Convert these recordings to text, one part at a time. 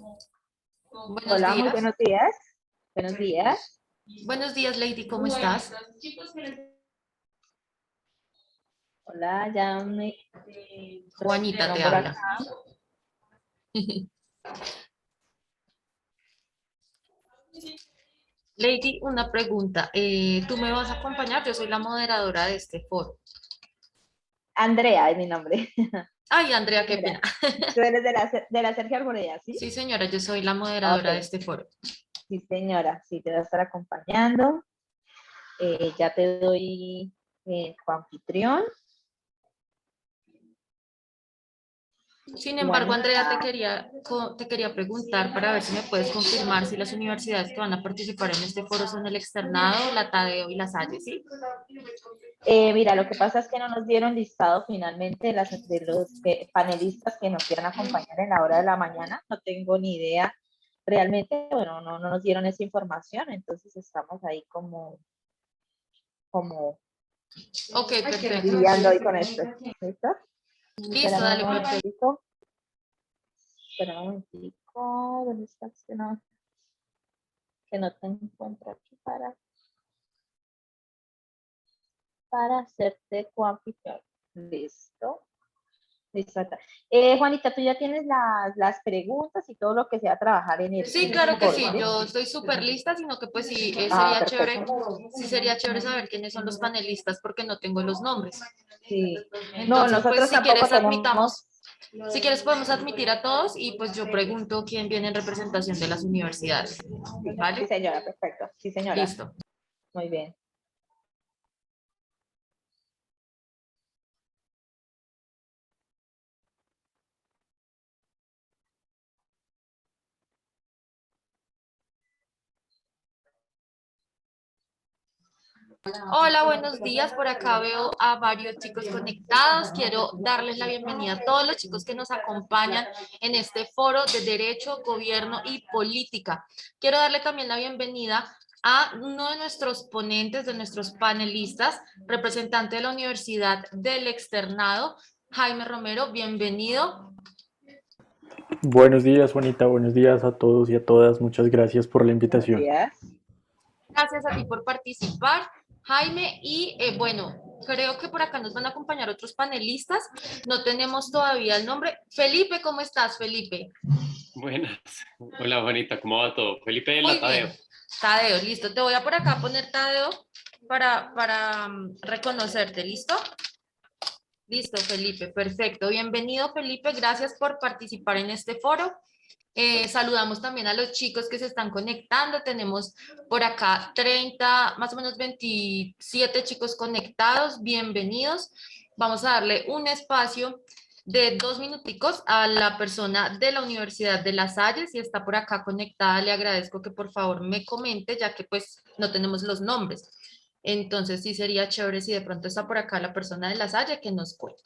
Buenos Hola, muy días. buenos días. Buenos días. Buenos días, Lady, ¿cómo estás? Hola, ya me Juanita recibieron te por acá. habla. Lady, una pregunta. ¿Tú me vas a acompañar? Yo soy la moderadora de este foro. Andrea es mi nombre. Ay, Andrea, qué Mira, pena. tú eres de la Sergio Arboleda, ¿sí? Sí, señora, yo soy la Ok, moderadora de este foro. sí, señora. Sí, te voy a estar acompañando. Ya te doy coanfitrión. Sin embargo, Andrea, Juanita. te quería preguntar para ver si me puedes confirmar si las universidades que van a participar en este foro son el Externado, la Tadeo y la Salle, ¿sí? Mira, lo que pasa es que no nos dieron listado finalmente de los panelistas que nos quieran acompañar en la hora de la mañana. No tengo ni idea realmente, bueno, no nos dieron esa información, entonces estamos ahí como Ok, perfecto. lidiando ahí con esto. ¿Listo? Listo, Espérame un dale, perfecto. momentico. Espera un momentico. ¿Dónde estás? Que no te encuentro aquí para hacerte coanfitrión. Listo. Listo. Juanita, tú ya tienes las preguntas y todo lo que sea trabajar en Sí, en el claro que foro, sí, ¿sí? yo estoy súper lista, sino que pues sí, Perfecto. sí sería chévere saber quiénes son los panelistas porque no tengo los nombres. Sí. No, Entonces, pues nosotros si tampoco quieres tenemos. si quieres podemos admitir a todos y pues yo pregunto quién viene en representación de las universidades, Sí, sí, ¿vale? señora, perfecto. Sí, señora. Listo. Muy bien. Hola, buenos días. Por acá veo a varios chicos conectados. Quiero darles la bienvenida a todos los chicos que nos acompañan en este foro de Derecho, Gobierno y Política. Quiero darle también la bienvenida a uno de nuestros ponentes, de nuestros panelistas, representante de la Universidad del Externado, Jaime Romero. Bienvenido. Buenos días, Juanita. Buenos días a todos y a todas. Muchas gracias por la Buenos invitación. días. Gracias a ti por participar, Jaime. Y bueno, creo que por acá nos van a acompañar otros panelistas. No tenemos todavía el nombre. Felipe, ¿cómo estás, Felipe? Buenas. Hola, Juanita, ¿cómo va todo? Felipe de Muy la bien. Tadeo. Tadeo, listo. Te voy a por acá poner Tadeo para reconocerte. ¿Listo? Listo, Felipe. Perfecto. Bienvenido, Felipe. Gracias por participar en este foro. Saludamos también a los chicos que se están conectando. Tenemos por acá 30, más o menos 27 chicos conectados. Bienvenidos. Vamos a darle un espacio de 2 minuticos a la persona de la Universidad de La Salle. Si está por acá conectada, le agradezco que por favor me comente, ya que pues no tenemos los nombres. Entonces sí sería chévere si de pronto está por acá la persona de La Salle que nos cuente.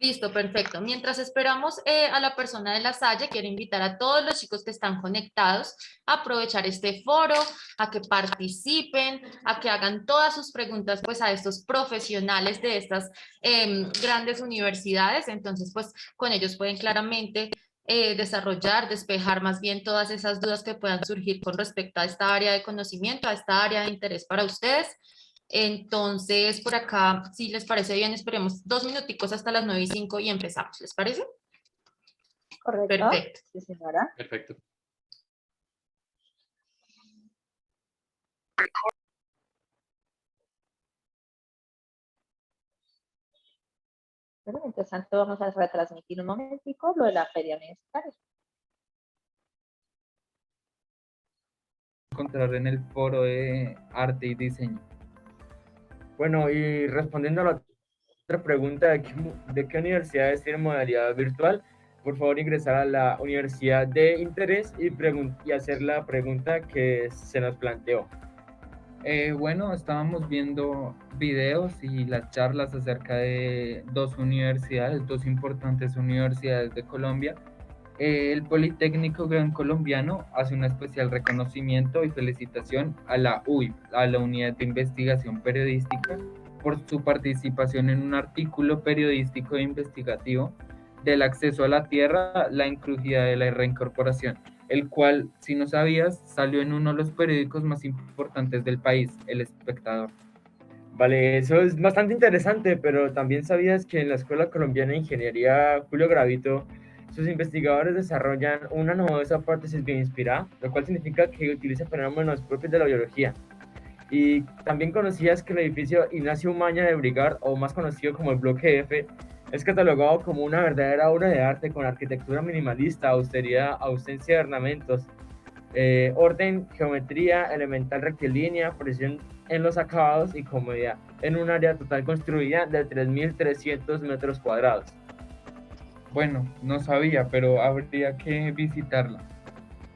Listo, perfecto. Mientras esperamos a la persona de La Salle, quiero invitar a todos los chicos que están conectados a aprovechar este foro, a que participen, a que hagan todas sus preguntas pues a estos profesionales de estas grandes universidades. Entonces, pues con ellos pueden claramente desarrollar, despejar más bien todas esas dudas que puedan surgir con respecto a esta área de conocimiento, a esta área de interés para ustedes. Entonces, por acá, si les parece bien, esperemos 2 minuticos hasta las 9:05 y empezamos. ¿Les parece? Correcto. Perfecto. Sí, señora. Perfecto. Bueno, mientras tanto, vamos a retransmitir un momentico lo de la feria universitaria. Encontrar en el foro de arte y diseño. Bueno, y respondiendo a la otra pregunta de qué universidades tienen modalidad virtual, por favor ingresar a la universidad de interés y hacer la pregunta que se nos planteó. Bueno, estábamos viendo videos y las charlas acerca de dos importantes universidades de Colombia. El Politécnico Gran Colombiano hace un especial reconocimiento y felicitación a la UIP, a la Unidad de Investigación Periodística, por su participación en un artículo periodístico e investigativo del acceso a la tierra, la encrucijada de la reincorporación, el cual, si no sabías, salió en uno de los periódicos más importantes del país, El Espectador. Vale, eso es bastante interesante, pero también sabías que en la Escuela Colombiana de Ingeniería Julio Gravito, sus investigadores desarrollan una novedosa hipótesis bioinspirada, lo cual significa que utiliza fenómenos propios de la biología. Y también conocías que el edificio Ignacio Umaña de Brigard, o más conocido como el Bloque F, es catalogado como una verdadera obra de arte con arquitectura minimalista, austeridad, ausencia de ornamentos, orden, geometría elemental rectilínea, precisión en los acabados y comodidad, en un área total construida de 3.300 metros cuadrados. Bueno, no sabía, pero habría que visitarla.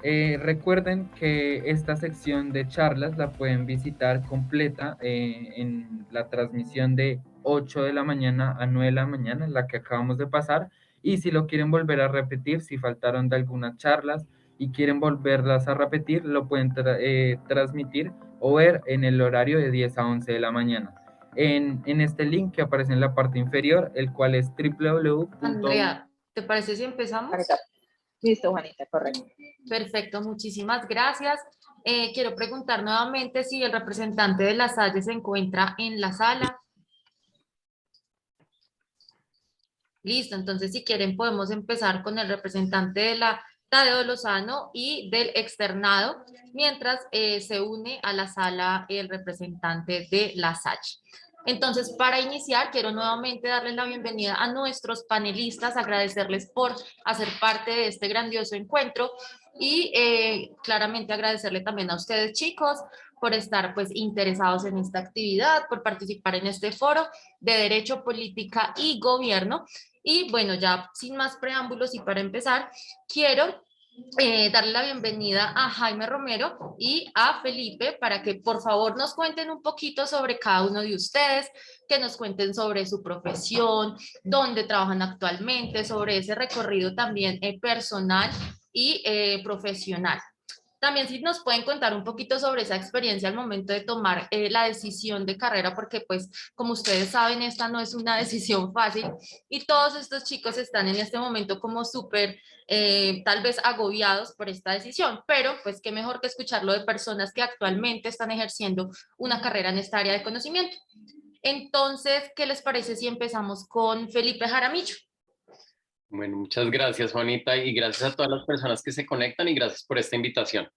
Recuerden que esta sección de charlas la pueden visitar completa en la transmisión de 8 de la mañana a 9 de la mañana, la que acabamos de pasar. Y si lo quieren volver a repetir, si faltaron de algunas charlas y quieren volverlas a repetir, lo pueden transmitir o ver en el horario de 10 a 11 de la mañana. En este link que aparece en la parte inferior, el cual es www. Andrea, ¿te parece si empezamos? Juanita. Listo, Juanita, correcto. Perfecto, muchísimas gracias. Quiero preguntar nuevamente si el representante de La Salle se encuentra en la sala. Listo, entonces si quieren podemos empezar con el representante de la Tadeo Lozano y del externado, mientras se une a la sala el representante de La Salle. Entonces, para iniciar, quiero nuevamente darles la bienvenida a nuestros panelistas, agradecerles por hacer parte de este grandioso encuentro y claramente agradecerle también a ustedes, chicos, por estar pues interesados en esta actividad, por participar en este foro de Derecho, Política y Gobierno. Y bueno, ya sin más preámbulos y para empezar, quiero darle la bienvenida a Jaime Romero y a Felipe para que por favor nos cuenten un poquito sobre cada uno de ustedes, que nos cuenten sobre su profesión, dónde trabajan actualmente, sobre ese recorrido también personal y profesional. También si nos pueden contar un poquito sobre esa experiencia al momento de tomar la decisión de carrera, porque pues como ustedes saben, esta no es una decisión fácil y todos estos chicos están en este momento como súper tal vez agobiados por esta decisión, pero pues qué mejor que escucharlo de personas que actualmente están ejerciendo una carrera en esta área de conocimiento. Entonces, ¿qué les parece si empezamos con Felipe Jaramillo? Bueno, muchas gracias, Juanita, y gracias a todas las personas que se conectan y gracias por esta invitación.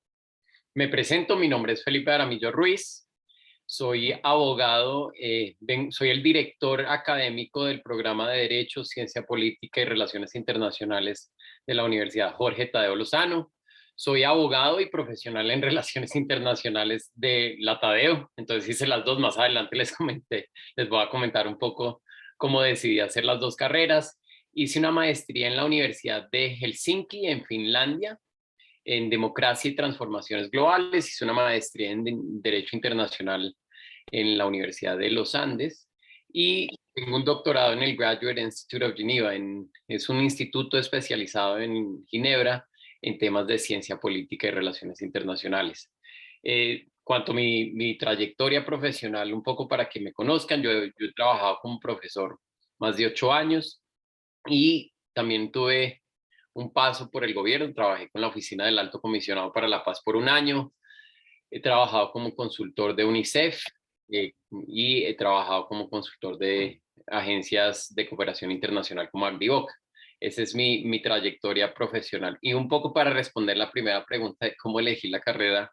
Me presento, mi nombre es Felipe Jaramillo Ruiz, soy abogado, soy el director académico del programa de Derecho, Ciencia Política y Relaciones Internacionales de la Universidad Jorge Tadeo Lozano. Soy abogado y profesional en Relaciones Internacionales de la Tadeo, entonces hice las dos, más adelante les voy a comentar un poco cómo decidí hacer las dos carreras. Hice una maestría en la Universidad de Helsinki, en Finlandia, en Democracia y Transformaciones Globales. Hice una maestría en Derecho Internacional en la Universidad de los Andes y tengo un doctorado en el Graduate Institute of Geneva. Es un instituto especializado en Ginebra en temas de ciencia política y relaciones internacionales. Cuanto a mi trayectoria profesional, un poco para que me conozcan, yo he trabajado como profesor más de 8 años. Y también tuve un paso por el gobierno, trabajé con la Oficina del Alto Comisionado para la Paz por un año, he trabajado como consultor de UNICEF y he trabajado como consultor de agencias de cooperación internacional como Agdivoca. Esa es mi trayectoria profesional. Y un poco para responder la primera pregunta de cómo elegí la carrera,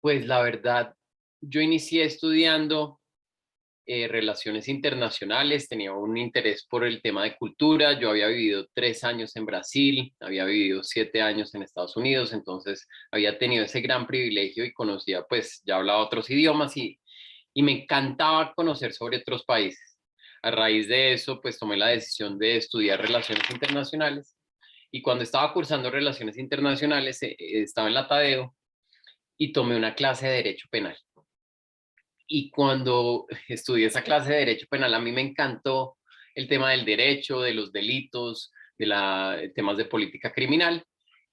pues la verdad, yo inicié estudiando relaciones internacionales, tenía un interés por el tema de cultura. Yo había vivido 3 años en Brasil, había vivido 7 años en Estados Unidos, entonces había tenido ese gran privilegio y conocía, pues ya hablaba otros idiomas y me encantaba conocer sobre otros países. A raíz de eso, pues tomé la decisión de estudiar relaciones internacionales y cuando estaba cursando relaciones internacionales, estaba en la Tadeo y tomé una clase de Derecho Penal. Y cuando estudié esa clase de Derecho Penal, a mí me encantó el tema del derecho, de los delitos, temas de política criminal.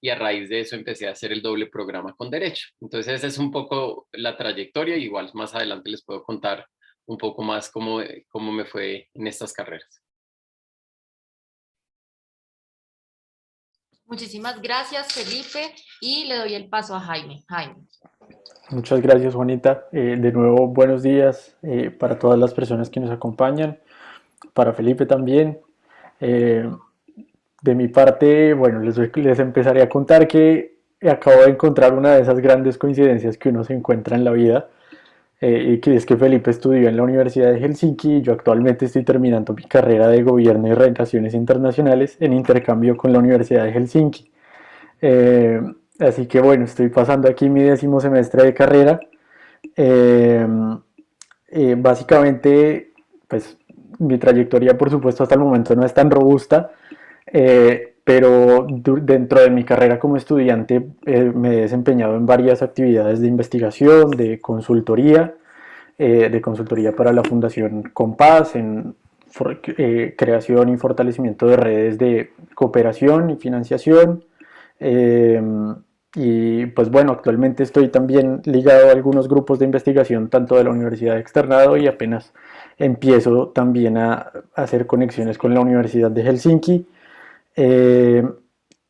y a raíz de eso empecé a hacer el doble programa con Derecho. Entonces esa es un poco la trayectoria, igual más adelante les puedo contar un poco más cómo me fue en estas carreras. Muchísimas gracias, Felipe, y le doy el paso a Jaime. Jaime. Muchas gracias, Juanita. De nuevo, buenos días para todas las personas que nos acompañan, para Felipe también. Eh, de mi parte, bueno, les empezaré a contar que acabo de encontrar una de esas grandes coincidencias que uno se encuentra en la vida, y que es que Felipe estudió en la Universidad de Helsinki y yo actualmente estoy terminando mi carrera de Gobierno y Relaciones Internacionales en intercambio con la Universidad de Helsinki. Eh, Así que bueno, estoy pasando aquí mi 10º semestre de carrera. Eh, Básicamente, pues mi trayectoria, por supuesto, hasta el momento no es tan robusta, pero dentro de mi carrera como estudiante me he desempeñado en varias actividades de investigación, de consultoría para la Fundación Compás, en creación y fortalecimiento de redes de cooperación y financiación. Eh, y pues bueno, actualmente estoy también ligado a algunos grupos de investigación, tanto de la Universidad de Externado, y apenas empiezo también a hacer conexiones con la Universidad de Helsinki. Eh,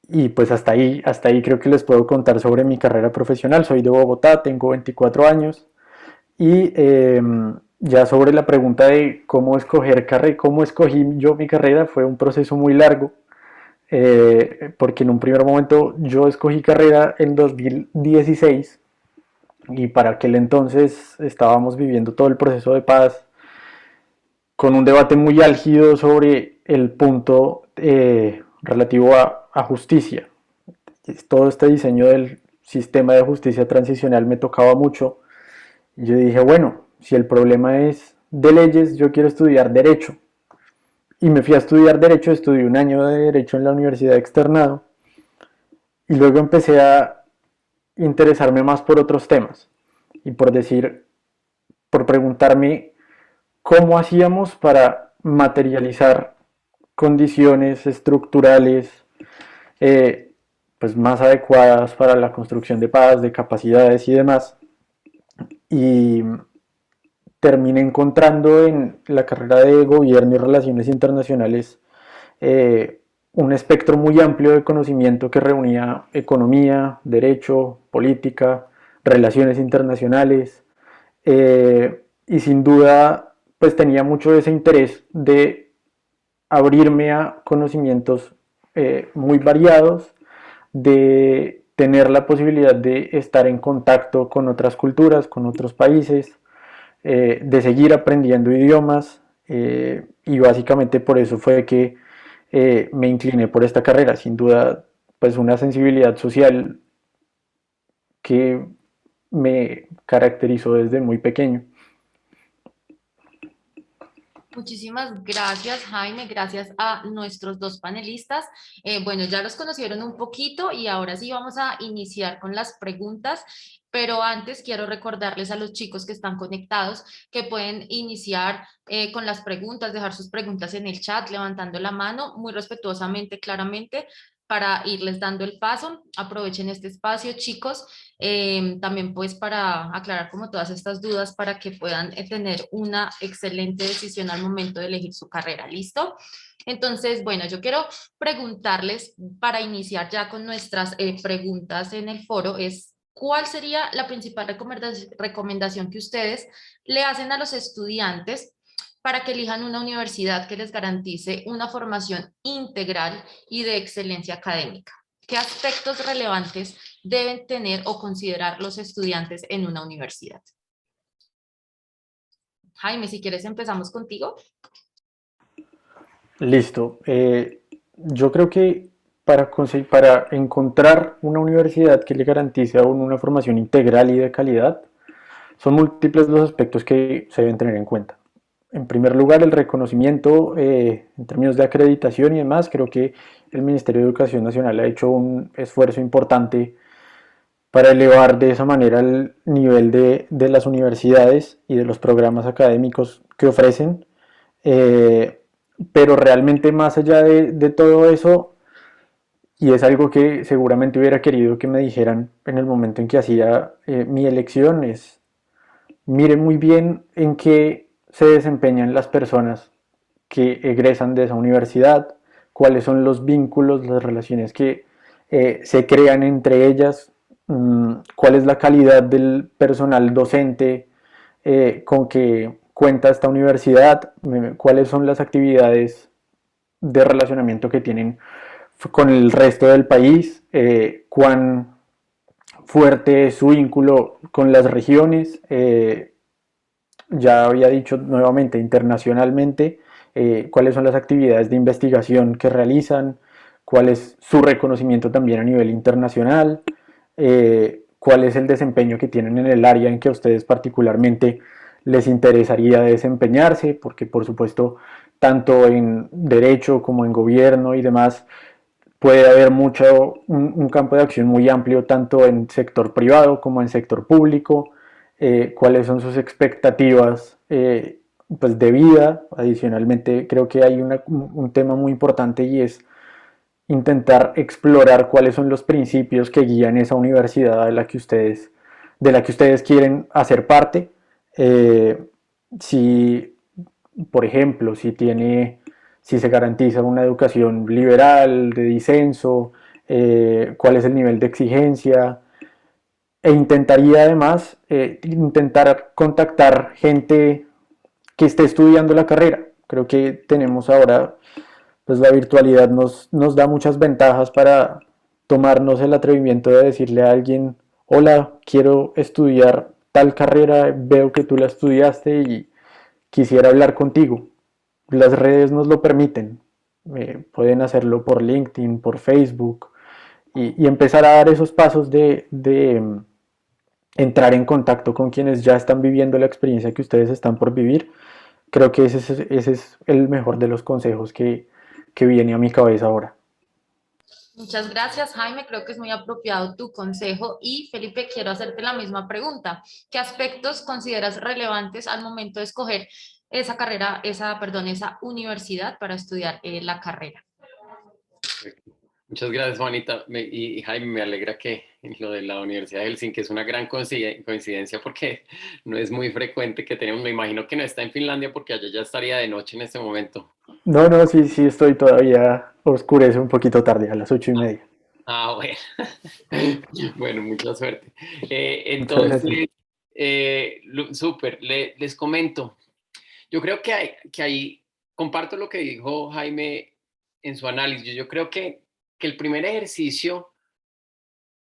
y pues hasta ahí creo que les puedo contar sobre mi carrera profesional. Soy de Bogotá, tengo 24 años y ya sobre la pregunta de cómo cómo escogí yo mi carrera, fue un proceso muy largo, porque en un primer momento yo escogí carrera en 2016 y para aquel entonces estábamos viviendo todo el proceso de paz con un debate muy álgido sobre el punto relativo a justicia. Todo este diseño del sistema de justicia transicional me tocaba mucho. Y yo dije, bueno, si el problema es de leyes, yo quiero estudiar Derecho. Y me fui a estudiar Derecho, estudié un año de Derecho en la Universidad de Externado. Y luego empecé a interesarme más por otros temas. Y por preguntarme cómo hacíamos para materializar condiciones estructurales pues más adecuadas para la construcción de paz, de capacidades y demás. Y terminé encontrando en la carrera de Gobierno y Relaciones Internacionales un espectro muy amplio de conocimiento que reunía economía, derecho, política, relaciones internacionales, y sin duda pues tenía mucho ese interés de abrirme a conocimientos muy variados, de tener la posibilidad de estar en contacto con otras culturas, con otros países, de seguir aprendiendo idiomas, y básicamente por eso fue que me incliné por esta carrera. Sin duda, pues una sensibilidad social que me caracterizó desde muy pequeño. Muchísimas gracias, Jaime. Gracias a nuestros dos panelistas. Bueno, ya los conocieron un poquito y ahora sí vamos a iniciar con las preguntas. Pero antes quiero recordarles a los chicos que están conectados que pueden iniciar con las preguntas, dejar sus preguntas en el chat, levantando la mano muy respetuosamente, claramente, para irles dando el paso. Aprovechen este espacio, chicos, también pues para aclarar como todas estas dudas para que puedan tener una excelente decisión al momento de elegir su carrera. ¿Listo? Entonces, bueno, yo quiero preguntarles para iniciar ya con nuestras preguntas en el foro es ¿cuál sería la principal recomendación que ustedes le hacen a los estudiantes para que elijan una universidad que les garantice una formación integral y de excelencia académica? ¿Qué aspectos relevantes deben tener o considerar los estudiantes en una universidad? Jaime, si quieres empezamos contigo. Listo. Yo creo que para encontrar una universidad que le garantice a uno una formación integral y de calidad, son múltiples los aspectos que se deben tener en cuenta. En primer lugar, el reconocimiento en términos de acreditación y demás. Creo que el Ministerio de Educación Nacional ha hecho un esfuerzo importante para elevar de esa manera el nivel de las universidades y de los programas académicos que ofrecen. Pero realmente más allá de todo eso, y es algo que seguramente hubiera querido que me dijeran en el momento en que hacía mi elección, es mire muy bien en qué se desempeñan las personas que egresan de esa universidad, cuáles son los vínculos, las relaciones que se crean entre ellas, cuál es la calidad del personal docente con que cuenta esta universidad, cuáles son las actividades de relacionamiento que tienen con el resto del país, cuán fuerte es su vínculo con las regiones, ya había dicho nuevamente internacionalmente, cuáles son las actividades de investigación que realizan, cuál es su reconocimiento también a nivel internacional, cuál es el desempeño que tienen en el área en que a ustedes particularmente les interesaría desempeñarse, porque por supuesto tanto en derecho como en gobierno y demás puede haber un campo de acción muy amplio tanto en sector privado como en sector público, cuáles son sus expectativas pues de vida. Adicionalmente creo que hay un tema muy importante y es intentar explorar cuáles son los principios que guían esa universidad de la que ustedes quieren hacer parte. Si, por ejemplo, si se garantiza una educación liberal, de disenso, cuál es el nivel de exigencia, e intentaría además intentar contactar gente que esté estudiando la carrera. Creo que tenemos ahora, pues la virtualidad nos da muchas ventajas para tomarnos el atrevimiento de decirle a alguien, hola, quiero estudiar tal carrera, veo que tú la estudiaste y quisiera hablar contigo. Las redes nos lo permiten. Pueden hacerlo por LinkedIn, por Facebook y empezar a dar esos pasos de entrar en contacto con quienes ya están viviendo la experiencia que ustedes están por vivir. Creo que ese es el mejor de los consejos que viene a mi cabeza ahora. Muchas gracias, Jaime. Creo que es muy apropiado tu consejo. Y Felipe, quiero hacerte la misma pregunta. ¿Qué aspectos consideras relevantes al momento de escoger esa carrera, esa universidad para estudiar la carrera? Muchas gracias, Juanita. Y Jaime, me alegra que lo de la Universidad de Helsinki es una gran coincidencia porque no es muy frecuente que tenemos. Me imagino que no está en Finlandia porque allá ya estaría de noche en este momento. No, sí estoy todavía, oscurece un poquito tarde, a las 8:30. Ah, bueno. Bueno, mucha suerte. Muchas gracias. Entonces, súper, les comento. Yo creo que hay, comparto lo que dijo Jaime en su análisis. Yo creo que el primer ejercicio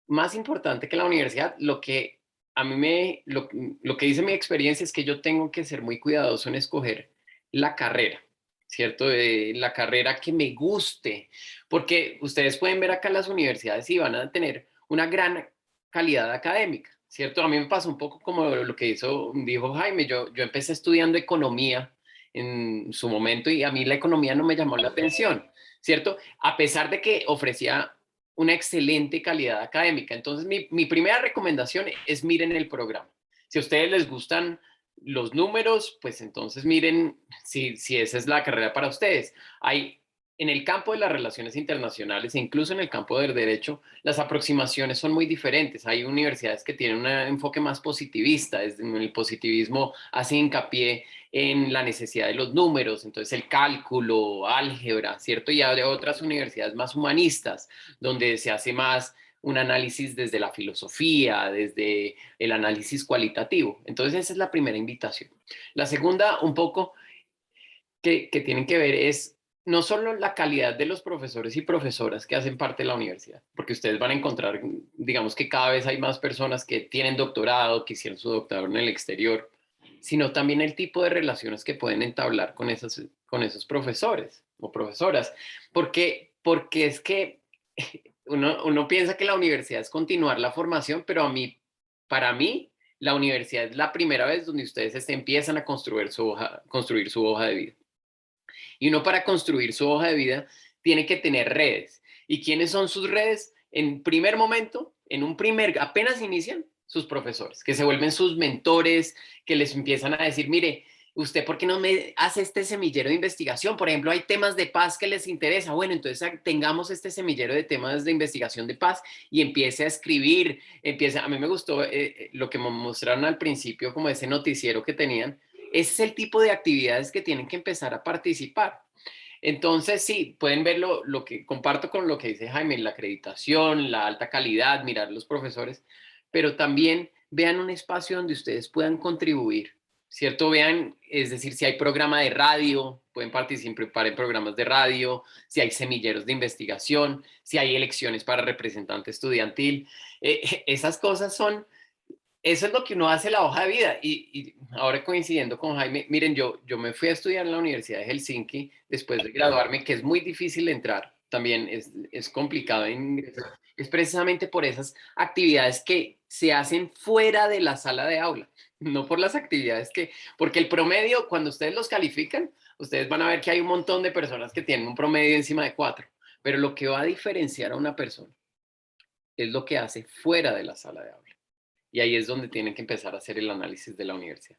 más importante que la universidad, lo que a mí lo que dice mi experiencia es que yo tengo que ser muy cuidadoso en escoger la carrera, ¿cierto? La carrera que me guste, porque ustedes pueden ver acá en las universidades y van a tener una gran calidad académica, ¿cierto? A mí me pasó un poco como lo que dijo Jaime, yo empecé estudiando economía en su momento y a mí la economía no me llamó la atención, ¿cierto? A pesar de que ofrecía una excelente calidad académica. Entonces, mi primera recomendación es miren el programa. Si a ustedes les gustan los números, pues entonces miren si esa es la carrera para ustedes. Hay en el campo de las relaciones internacionales e incluso en el campo del derecho, las aproximaciones son muy diferentes. Hay universidades que tienen un enfoque más positivista. El positivismo hace hincapié en la necesidad de los números, entonces el cálculo, álgebra, ¿cierto? Y hay otras universidades más humanistas, donde se hace más un análisis desde la filosofía, desde el análisis cualitativo. Entonces esa es la primera invitación. La segunda, un poco, que tienen que ver es no solo la calidad de los profesores y profesoras que hacen parte de la universidad, porque ustedes van a encontrar, digamos que cada vez hay más personas que tienen doctorado, que hicieron su doctorado en el exterior, sino también el tipo de relaciones que pueden entablar con esos profesores o profesoras. Porque es que uno piensa que la universidad es continuar la formación, pero para mí, la universidad es la primera vez donde ustedes empiezan a construir su hoja de vida. Y uno para construir su hoja de vida tiene que tener redes. ¿Y quiénes son sus redes? En primer momento, apenas inician, sus profesores, que se vuelven sus mentores, que les empiezan a decir, mire, ¿usted por qué no me hace este semillero de investigación? Por ejemplo, hay temas de paz que les interesa. Bueno, entonces tengamos este semillero de temas de investigación de paz y empiece a escribir, a mí me gustó lo que me mostraron al principio, como ese noticiero que tenían. Ese es el tipo de actividades que tienen que empezar a participar. Entonces, sí, pueden ver lo que comparto con lo que dice Jaime, la acreditación, la alta calidad, mirar los profesores, pero también vean un espacio donde ustedes puedan contribuir, ¿cierto? Vean, es decir, si hay programa de radio, pueden participar en programas de radio, si hay semilleros de investigación, si hay elecciones para representante estudiantil. Esas cosas son, eso es lo que uno hace la hoja de vida. Y ahora coincidiendo con Jaime, miren, yo me fui a estudiar en la Universidad de Helsinki después de graduarme, que es muy difícil entrar, también es complicado ingresar. Es precisamente por esas actividades que se hacen fuera de la sala de aula, no por las actividades porque el promedio, cuando ustedes los califican, ustedes van a ver que hay un montón de personas que tienen un promedio encima de 4, pero lo que va a diferenciar a una persona es lo que hace fuera de la sala de aula. Y ahí es donde tienen que empezar a hacer el análisis de la universidad.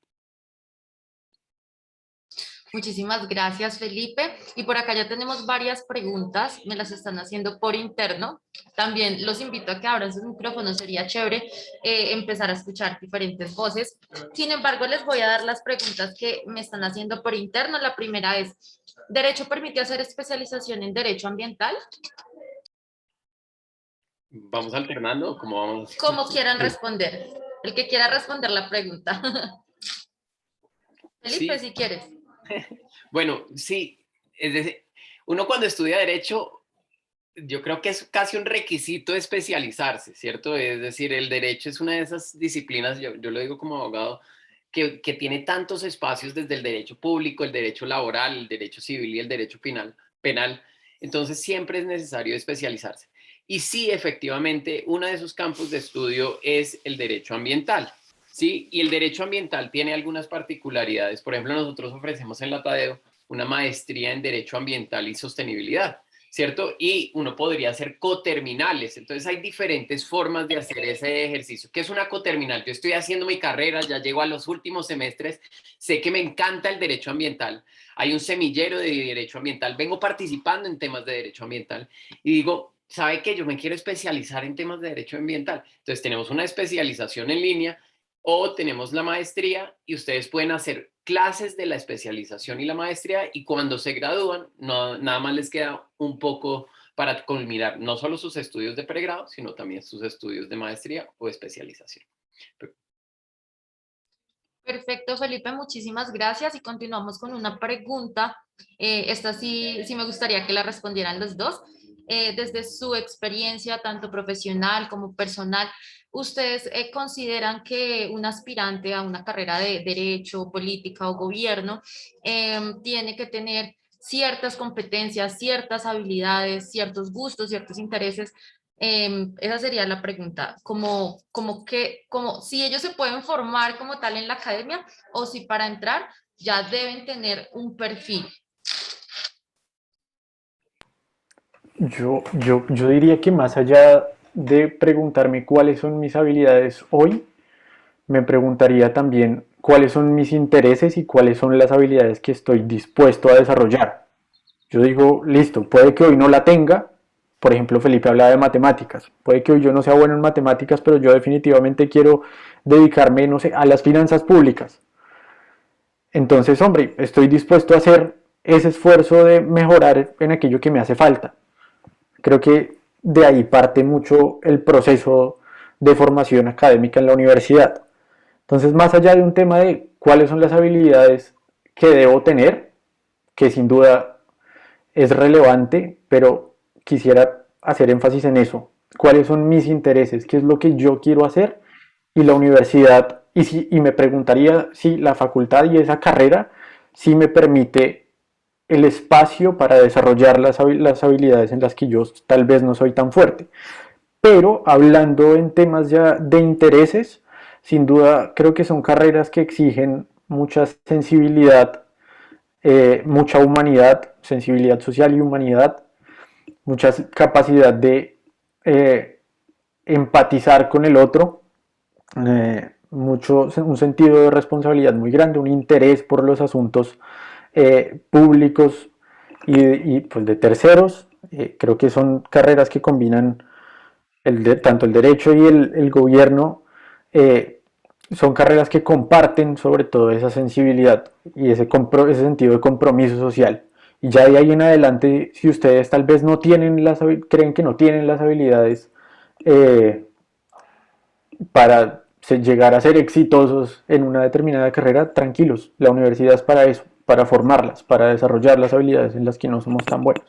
Muchísimas gracias, Felipe. Y por acá ya tenemos varias preguntas, me las están haciendo por interno. También los invito a que abran sus micrófonos, sería chévere empezar a escuchar diferentes voces. Sin embargo, les voy a dar las preguntas que me están haciendo por interno. La primera es, ¿derecho permite hacer especialización en derecho ambiental? ¿Vamos alternando? ¿Cómo vamos? Como quieran responder. El que quiera responder la pregunta. Felipe, Sí. si quieres. Bueno, sí. Es decir, uno cuando estudia Derecho, yo creo que es casi un requisito especializarse, ¿cierto? Es decir, el Derecho es una de esas disciplinas, yo lo digo como abogado, que tiene tantos espacios desde el derecho público, el derecho laboral, el derecho civil y el derecho penal. Entonces siempre es necesario especializarse. Y sí, efectivamente, uno de esos campos de estudio es el derecho ambiental, ¿sí? Y el derecho ambiental tiene algunas particularidades. Por ejemplo, nosotros ofrecemos en la Tadeo una maestría en derecho ambiental y sostenibilidad, ¿cierto? Y uno podría hacer coterminales. Entonces hay diferentes formas de hacer ese ejercicio. ¿Qué es una coterminal? Yo estoy haciendo mi carrera, ya llego a los últimos semestres, sé que me encanta el derecho ambiental, hay un semillero de derecho ambiental, vengo participando en temas de derecho ambiental y digo, ¿sabe qué? Yo me quiero especializar en temas de derecho ambiental. Entonces tenemos una especialización en línea o tenemos la maestría y ustedes pueden hacer clases de la especialización y la maestría y cuando se gradúan, nada más les queda un poco para culminar no solo sus estudios de pregrado, sino también sus estudios de maestría o especialización. Perfecto, Felipe, muchísimas gracias y continuamos con una pregunta. Esta sí me gustaría que la respondieran los dos. Desde su experiencia, tanto profesional como personal, ¿ustedes consideran que un aspirante a una carrera de derecho, política o gobierno tiene que tener ciertas competencias, ciertas habilidades, ciertos gustos, ciertos intereses? Esa sería la pregunta, como si ellos se pueden formar como tal en la academia o si para entrar ya deben tener un perfil. Yo diría que más allá de preguntarme cuáles son mis habilidades hoy, me preguntaría también cuáles son mis intereses y cuáles son las habilidades que estoy dispuesto a desarrollar. Yo digo, listo, puede que hoy no la tenga. Por ejemplo, Felipe hablaba de matemáticas. Puede que hoy yo no sea bueno en matemáticas, pero yo definitivamente quiero dedicarme, no sé, a las finanzas públicas. Entonces, hombre, estoy dispuesto a hacer ese esfuerzo de mejorar en aquello que me hace falta. Creo que de ahí parte mucho el proceso de formación académica en la universidad. Entonces, más allá de un tema de cuáles son las habilidades que debo tener, que sin duda es relevante, pero quisiera hacer énfasis en eso. ¿Cuáles son mis intereses? ¿Qué es lo que yo quiero hacer? Y la universidad, y me preguntaría si la facultad y esa carrera sí me permite el espacio para desarrollar las habilidades en las que yo tal vez no soy tan fuerte. Pero hablando en temas ya de intereses, sin duda creo que son carreras que exigen mucha sensibilidad, mucha humanidad, sensibilidad social y humanidad, mucha capacidad de empatizar con el otro, un sentido de responsabilidad muy grande, un interés por los asuntos públicos pues de terceros. Creo que son carreras que combinan tanto el derecho y el gobierno. Son carreras que comparten sobre todo esa sensibilidad y ese sentido de compromiso social. Y ya de ahí en adelante, si ustedes tal vez no tienen creen que no tienen las habilidades para llegar a ser exitosos en una determinada carrera, tranquilos, la universidad es para eso, para formarlas, para desarrollar las habilidades en las que no somos tan buenos.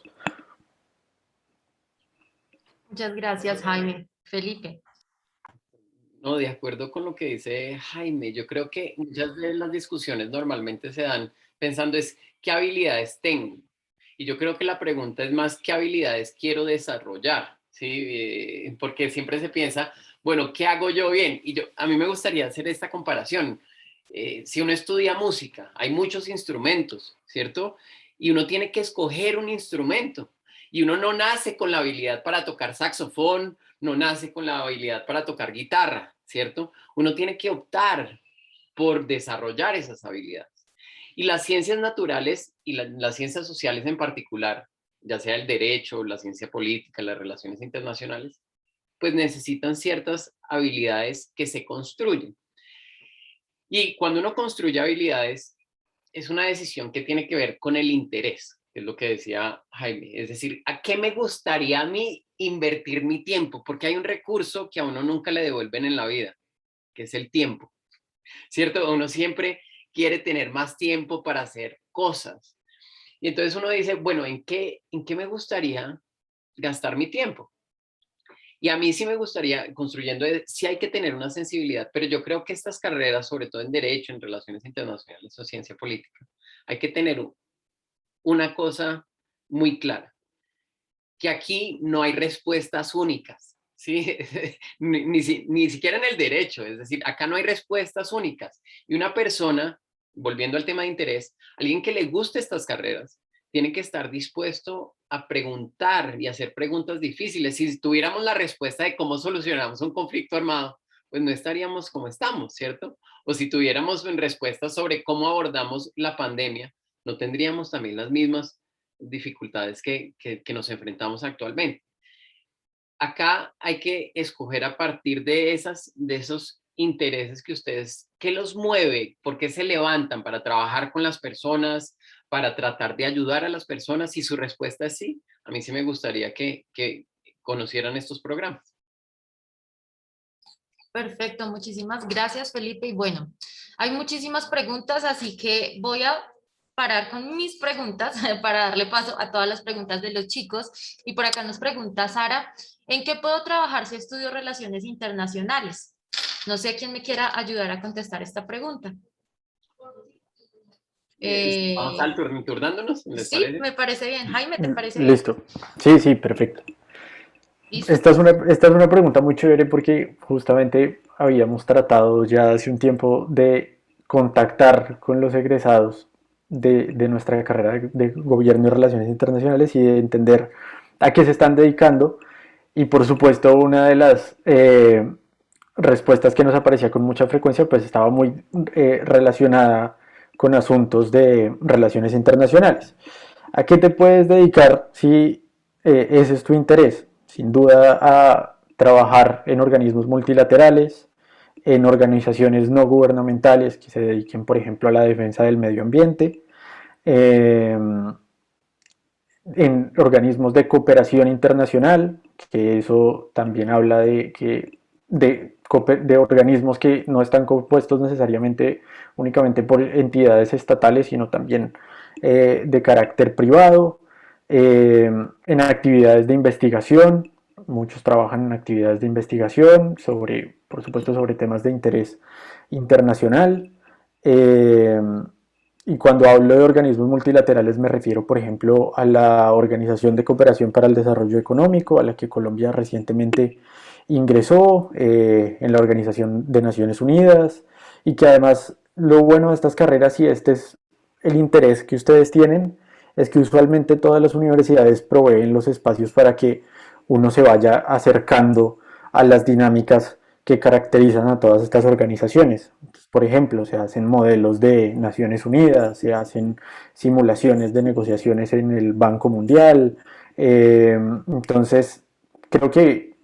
Muchas gracias, Jaime. Felipe. No, de acuerdo con lo que dice Jaime, yo creo que muchas de las discusiones normalmente se dan pensando es qué habilidades tengo. Y yo creo que la pregunta es más qué habilidades quiero desarrollar, ¿sí? Porque siempre se piensa, bueno, ¿qué hago yo bien? Y a mí me gustaría hacer esta comparación. Si uno estudia música, hay muchos instrumentos, ¿cierto? Y uno tiene que escoger un instrumento. Y uno no nace con la habilidad para tocar saxofón, no nace con la habilidad para tocar guitarra, ¿cierto? Uno tiene que optar por desarrollar esas habilidades. Y las ciencias naturales y las ciencias sociales en particular, ya sea el derecho, la ciencia política, las relaciones internacionales, pues necesitan ciertas habilidades que se construyen. Y cuando uno construye habilidades, es una decisión que tiene que ver con el interés, que es lo que decía Jaime. Es decir, ¿a qué me gustaría a mí invertir mi tiempo? Porque hay un recurso que a uno nunca le devuelven en la vida, que es el tiempo, ¿cierto? Uno siempre quiere tener más tiempo para hacer cosas. Y entonces uno dice, bueno, ¿en qué me gustaría gastar mi tiempo? Y a mí sí me gustaría, construyendo, sí hay que tener una sensibilidad, pero yo creo que estas carreras, sobre todo en derecho, en relaciones internacionales o ciencia política, hay que tener una cosa muy clara, que aquí no hay respuestas únicas, ¿sí? Ni siquiera en el derecho, es decir, acá no hay respuestas únicas. Y una persona, volviendo al tema de interés, alguien que le guste estas carreras, tiene que estar dispuesto a preguntar y hacer preguntas difíciles. Si tuviéramos la respuesta de cómo solucionamos un conflicto armado, pues no estaríamos como estamos, ¿cierto? O si tuviéramos respuestas sobre cómo abordamos la pandemia, no tendríamos también las mismas dificultades que nos enfrentamos actualmente. Acá hay que escoger a partir de esos intereses que ustedes, ¿qué los mueve? ¿Por qué se levantan para trabajar con las personas, para tratar de ayudar a las personas? Si su respuesta es sí, a mí sí me gustaría que conocieran estos programas. Perfecto, muchísimas gracias, Felipe. Y bueno, hay muchísimas preguntas, así que voy a parar con mis preguntas para darle paso a todas las preguntas de los chicos. Y por acá nos pregunta Sara, ¿en qué puedo trabajar si estudio relaciones internacionales? No sé quién me quiera ayudar a contestar esta pregunta. Vamos al turnándonos, ¿les Sí, parece? me parece bien. Jaime, ¿te parece bien? Listo. Sí, perfecto. ¿Listo? Esta es una pregunta muy chévere porque justamente habíamos tratado ya hace un tiempo de contactar con los egresados de nuestra carrera de Gobierno y Relaciones Internacionales y de entender a qué se están dedicando. Y por supuesto, una de las respuestas que nos aparecía con mucha frecuencia pues estaba muy relacionada con asuntos de relaciones internacionales. ¿A qué te puedes dedicar si ese es tu interés? Sin duda a trabajar en organismos multilaterales, en organizaciones no gubernamentales que se dediquen, por ejemplo, a la defensa del medio ambiente, en organismos de cooperación internacional, que eso también habla de organismos que no están compuestos necesariamente únicamente por entidades estatales, sino también de carácter privado, en actividades de investigación. Muchos trabajan en actividades de investigación, por supuesto, sobre temas de interés internacional. Y cuando hablo de organismos multilaterales me refiero, por ejemplo, a la Organización de Cooperación para el Desarrollo Económico, a la que Colombia recientemente ingresó, en la Organización de Naciones Unidas, y que además lo bueno de estas carreras, y este es el interés que ustedes tienen, es que usualmente todas las universidades proveen los espacios para que uno se vaya acercando a las dinámicas que caracterizan a todas estas organizaciones. Por ejemplo, se hacen modelos de Naciones Unidas, se hacen simulaciones de negociaciones en el Banco Mundial. Entonces, creo que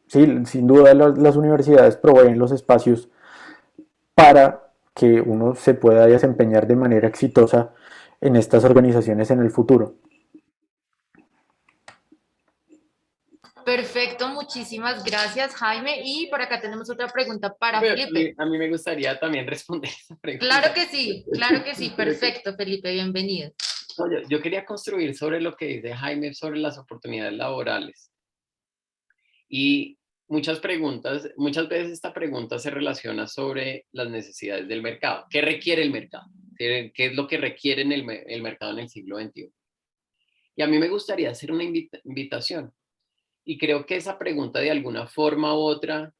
sí, sin duda las universidades proveen los espacios para que uno se pueda desempeñar de manera exitosa en estas organizaciones en el futuro. Perfecto, muchísimas gracias, Jaime. Y por acá tenemos otra pregunta para Felipe. A mí me gustaría también responder esa pregunta. Claro que sí, perfecto, Felipe, bienvenido. No, yo quería construir sobre lo que dice Jaime sobre las oportunidades laborales. Y muchas veces esta pregunta se relaciona sobre las necesidades del mercado. ¿Qué requiere el mercado? ¿Qué es lo que requiere el mercado en el siglo XXI? Y a mí me gustaría hacer una invitación. Y creo que esa pregunta de alguna forma u otra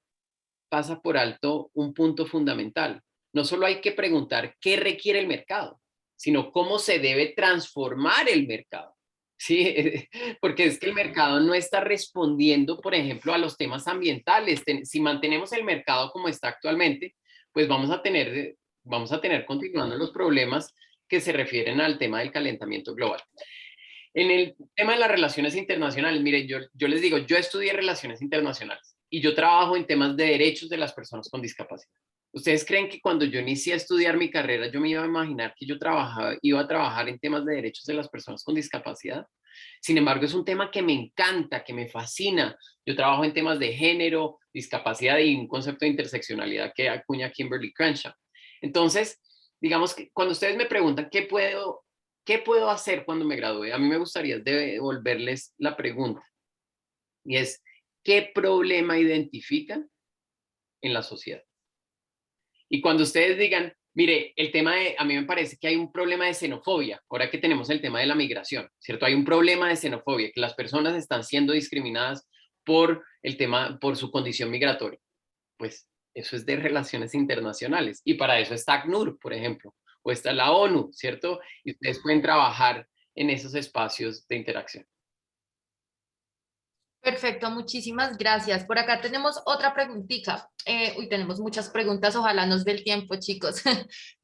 pasa por alto un punto fundamental. No solo hay que preguntar qué requiere el mercado, sino cómo se debe transformar el mercado. Sí, porque es que el mercado no está respondiendo, por ejemplo, a los temas ambientales. Si mantenemos el mercado como está actualmente, pues vamos a tener continuando los problemas que se refieren al tema del calentamiento global. En el tema de las relaciones internacionales, mire, yo les digo, yo estudié relaciones internacionales y yo trabajo en temas de derechos de las personas con discapacidad. ¿Ustedes creen que cuando yo inicié a estudiar mi carrera, yo me iba a imaginar que iba a trabajar en temas de derechos de las personas con discapacidad? Sin embargo, es un tema que me encanta, que me fascina. Yo trabajo en temas de género, discapacidad y un concepto de interseccionalidad que acuña Kimberly Crenshaw. Entonces, digamos que cuando ustedes me preguntan ¿qué puedo hacer cuando me gradúe? A mí me gustaría devolverles la pregunta. Y es, ¿qué problema identifican en la sociedad? Y cuando ustedes digan, mire, a mí me parece que hay un problema de xenofobia, ahora que tenemos el tema de la migración, ¿cierto? Hay un problema de xenofobia, que las personas están siendo discriminadas por su condición migratoria. Pues eso es de relaciones internacionales. Y para eso está ACNUR, por ejemplo, o está la ONU, ¿cierto? Y ustedes pueden trabajar en esos espacios de interacción. Perfecto, muchísimas gracias. Por acá tenemos otra preguntita. Tenemos muchas preguntas, ojalá nos dé el tiempo, chicos.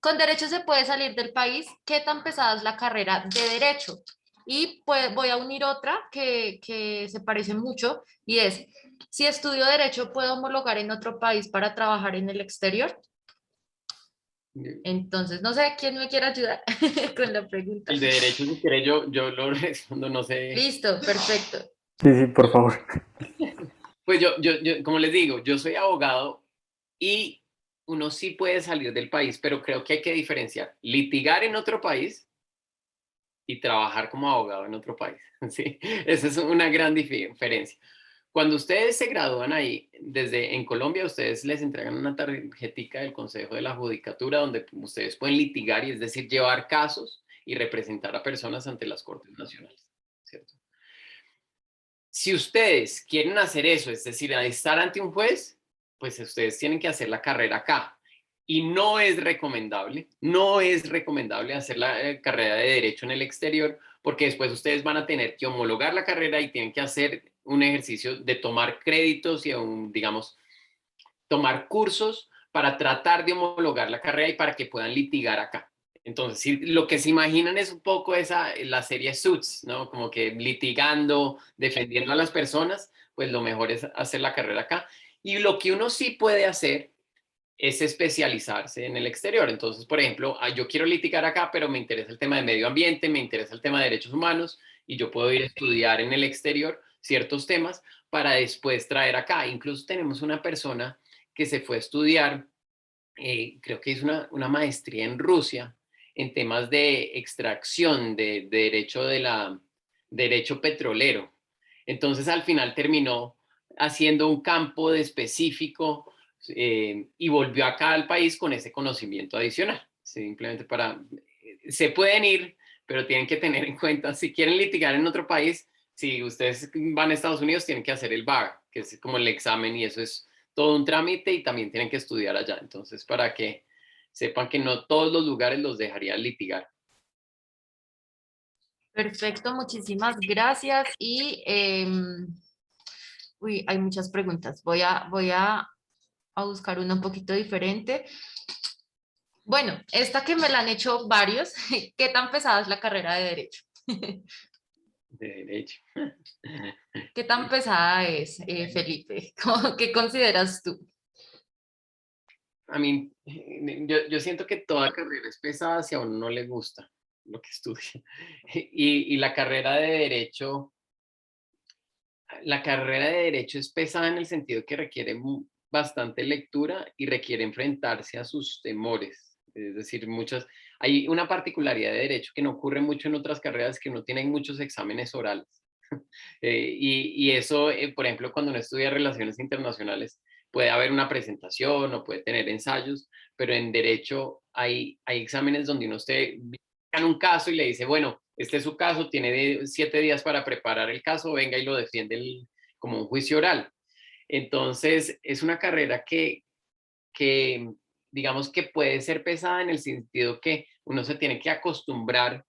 ¿Con derecho se puede salir del país? ¿Qué tan pesada es la carrera de derecho? Y pues voy a unir otra que se parece mucho y es, si estudio derecho, ¿puedo homologar en otro país para trabajar en el exterior? Entonces, no sé quién me quiere ayudar con la pregunta. El de derecho, si quiere, yo lo respondo, no sé. Listo, perfecto. Sí, por favor. Pues yo, como les digo, yo soy abogado y uno sí puede salir del país, pero creo que hay que diferenciar litigar en otro país y trabajar como abogado en otro país. ¿Sí? Esa es una gran diferencia. Cuando ustedes se gradúan ahí, en Colombia, ustedes les entregan una tarjetica del Consejo de la Judicatura donde ustedes pueden litigar y es decir, llevar casos y representar a personas ante las Cortes Nacionales, ¿cierto? Si ustedes quieren hacer eso, es decir, estar ante un juez, pues ustedes tienen que hacer la carrera acá. Y no es recomendable hacer la carrera de Derecho en el exterior, porque después ustedes van a tener que homologar la carrera y tienen que hacer un ejercicio de tomar créditos y, digamos, tomar cursos para tratar de homologar la carrera y para que puedan litigar acá. Entonces, si lo que se imaginan es un poco la serie Suits, ¿no? Como que litigando, defendiendo a las personas, pues lo mejor es hacer la carrera acá. Y lo que uno sí puede hacer es especializarse en el exterior. Entonces, por ejemplo, yo quiero litigar acá, pero me interesa el tema de medio ambiente, me interesa el tema de derechos humanos, y yo puedo ir a estudiar en el exterior ciertos temas para después traer acá. Incluso tenemos una persona que se fue a estudiar, creo que es una maestría en Rusia, en temas de extracción de derecho petrolero. Entonces, al final terminó haciendo un campo de específico y volvió acá al país con ese conocimiento adicional. Simplemente se pueden ir, pero tienen que tener en cuenta, si quieren litigar en otro país, si ustedes van a Estados Unidos, tienen que hacer el bar, que es como el examen, y eso es todo un trámite y también tienen que estudiar allá. Entonces, para que sepan que no todos los lugares los dejarían litigar. Perfecto, muchísimas gracias. Y hay muchas preguntas. Voy a a buscar una un poquito diferente. Bueno, esta que me la han hecho varios. ¿Qué tan pesada es la carrera de Derecho? De derecho. ¿Qué tan pesada es, Felipe? ¿Qué consideras tú? A mí, yo siento que toda carrera es pesada si a uno no le gusta lo que estudia. Y la carrera de derecho es pesada en el sentido que requiere bastante lectura y requiere enfrentarse a sus temores. Es decir, hay una particularidad de derecho que no ocurre mucho en otras carreras, que no tienen muchos exámenes orales. Y eso, por ejemplo, cuando uno estudia relaciones internacionales, puede haber una presentación o puede tener ensayos, pero en derecho hay exámenes donde uno en un caso y le dice, bueno, este es su caso, tiene 7 días para preparar el caso, venga y lo defiende como un juicio oral. Entonces, es una carrera que, digamos que puede ser pesada en el sentido que uno se tiene que acostumbrar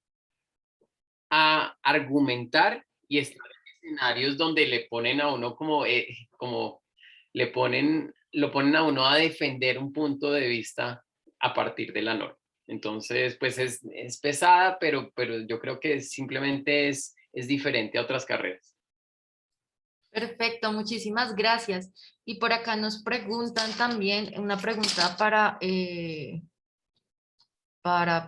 a argumentar y estar en escenarios donde le ponen a uno como lo ponen a uno a defender un punto de vista a partir de la norma. Entonces, pues es pesada, pero yo creo que simplemente es diferente a otras carreras. Perfecto, muchísimas gracias. Y por acá nos preguntan también una pregunta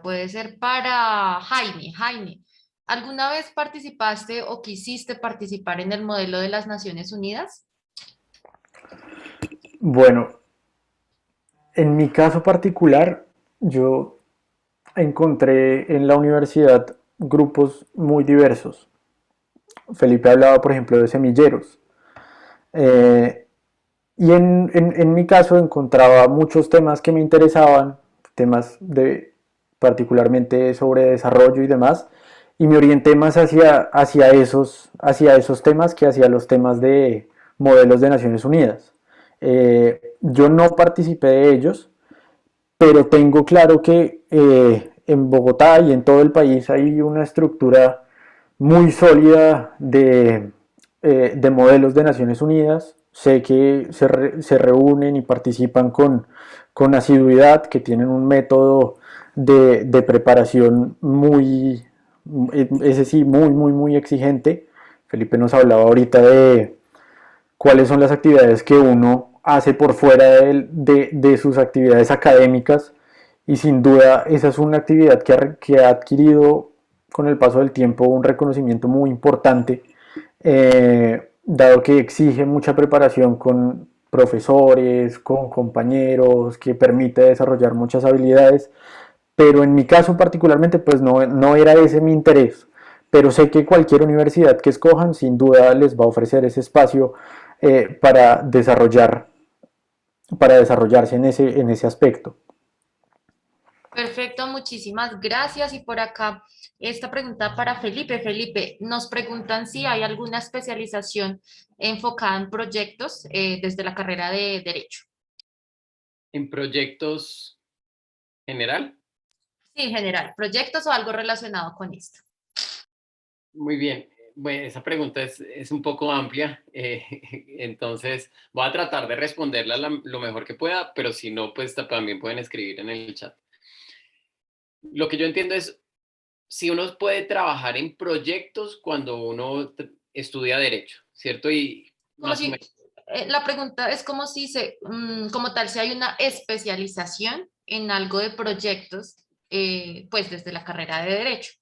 puede ser para Jaime. Jaime, ¿alguna vez participaste o quisiste participar en el modelo de las Naciones Unidas? Bueno, en mi caso particular, yo encontré en la universidad grupos muy diversos. Felipe hablaba, por ejemplo, de semilleros. Eh, y en mi caso encontraba muchos temas que me interesaban, temas particularmente sobre desarrollo y demás, y me orienté más hacia esos temas que hacia los temas de modelos de Naciones Unidas. Yo no participé de ellos, pero tengo claro que en Bogotá y en todo el país hay una estructura muy sólida de modelos de Naciones Unidas. Sé que se reúnen y participan con asiduidad, que tienen un método de preparación ese sí, muy exigente. Felipe nos hablaba ahorita de cuáles son las actividades que uno hace por fuera de sus actividades académicas, y sin duda esa es una actividad que ha adquirido con el paso del tiempo un reconocimiento muy importante, dado que exige mucha preparación con profesores, con compañeros, que permite desarrollar muchas habilidades, pero en mi caso particularmente pues no era ese mi interés, pero sé que cualquier universidad que escojan sin duda les va a ofrecer ese espacio para desarrollarse en ese aspecto. Perfecto, muchísimas gracias. Y por acá, esta pregunta para Felipe. Felipe, nos preguntan si hay alguna especialización enfocada en proyectos desde la carrera de Derecho. En proyectos general. Sí, en general, proyectos o algo relacionado con esto. Muy bien. Bueno, esa pregunta es un poco amplia, entonces voy a tratar de responderla lo mejor que pueda, pero si no, pues también pueden escribir en el chat. Lo que yo entiendo es si uno puede trabajar en proyectos cuando uno estudia derecho, ¿cierto? Y Como más o si, menos. la pregunta es como si como tal, si hay una especialización en algo de proyectos, pues desde la carrera de Derecho.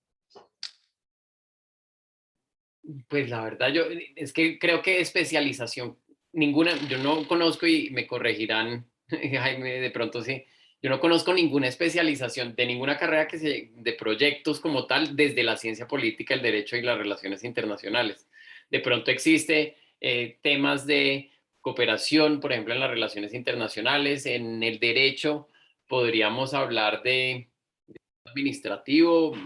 Pues la verdad, yo es que creo que especialización, ninguna, yo no conozco y me corregirán, Jaime, de pronto sí, yo no conozco ninguna especialización de ninguna carrera de proyectos como tal desde la ciencia política, el derecho y las relaciones internacionales. De pronto existe temas de cooperación, por ejemplo, en las relaciones internacionales, en el derecho podríamos hablar de administrativo,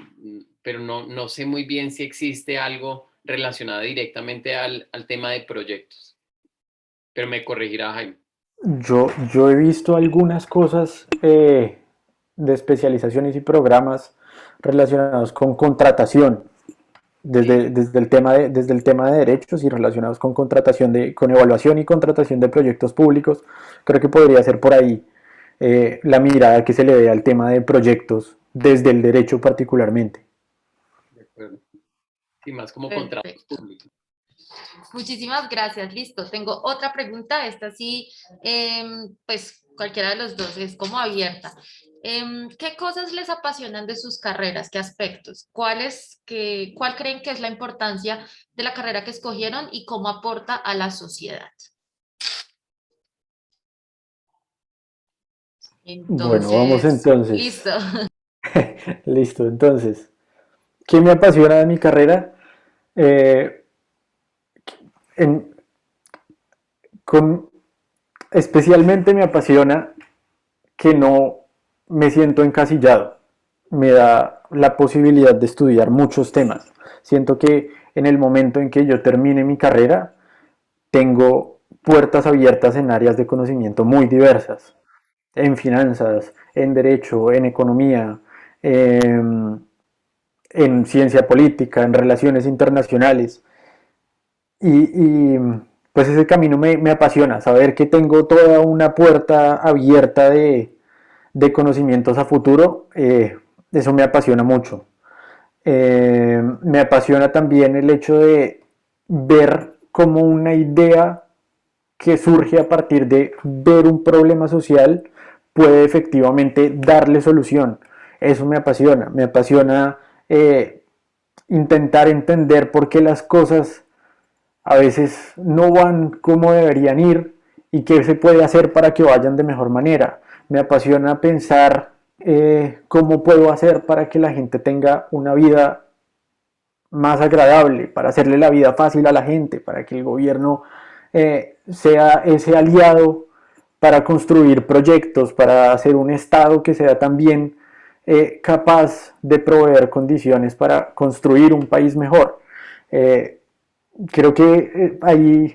pero no sé muy bien si existe algo relacionado directamente al tema de proyectos. Pero me corregirá Jaime. Yo he visto algunas cosas de especializaciones y programas relacionados con contratación. desde el tema de derechos y relacionados con con evaluación y contratación de proyectos públicos. Creo que podría ser por ahí la mirada que se le dé al tema de proyectos desde el derecho particularmente. De acuerdo. Y más como contratos Perfecto. públicos. Muchísimas gracias. Listo. Tengo otra pregunta. Esta sí, pues cualquiera de los dos es como abierta. ¿Qué cosas les apasionan de sus carreras? ¿Qué aspectos? ¿Cuál creen que es la importancia de la carrera que escogieron y cómo aporta a la sociedad? Bueno, vamos Entonces, entonces. listo. Listo, entonces, ¿qué me apasiona de mi carrera? Eh, en- con, especialmente me apasiona que no me siento encasillado. Me da la posibilidad de estudiar muchos temas. Siento que en el momento en que yo termine mi carrera, tengo puertas abiertas en áreas de conocimiento muy diversas, en finanzas, en derecho, en economía, en ciencia política, en relaciones internacionales. Pues ese camino me apasiona, saber que tengo toda una puerta abierta de conocimientos a futuro, eso me apasiona mucho. Me apasiona también el hecho de ver cómo una idea que surge a partir de ver un problema social puede efectivamente darle solución. Eso me apasiona intentar entender por qué las cosas a veces no van como deberían ir y qué se puede hacer para que vayan de mejor manera. Me apasiona pensar cómo puedo hacer para que la gente tenga una vida más agradable, para hacerle la vida fácil a la gente, para que el gobierno sea ese aliado para construir proyectos, para hacer un Estado que sea también capaz de proveer condiciones para construir un país mejor. Eh, Creo que ahí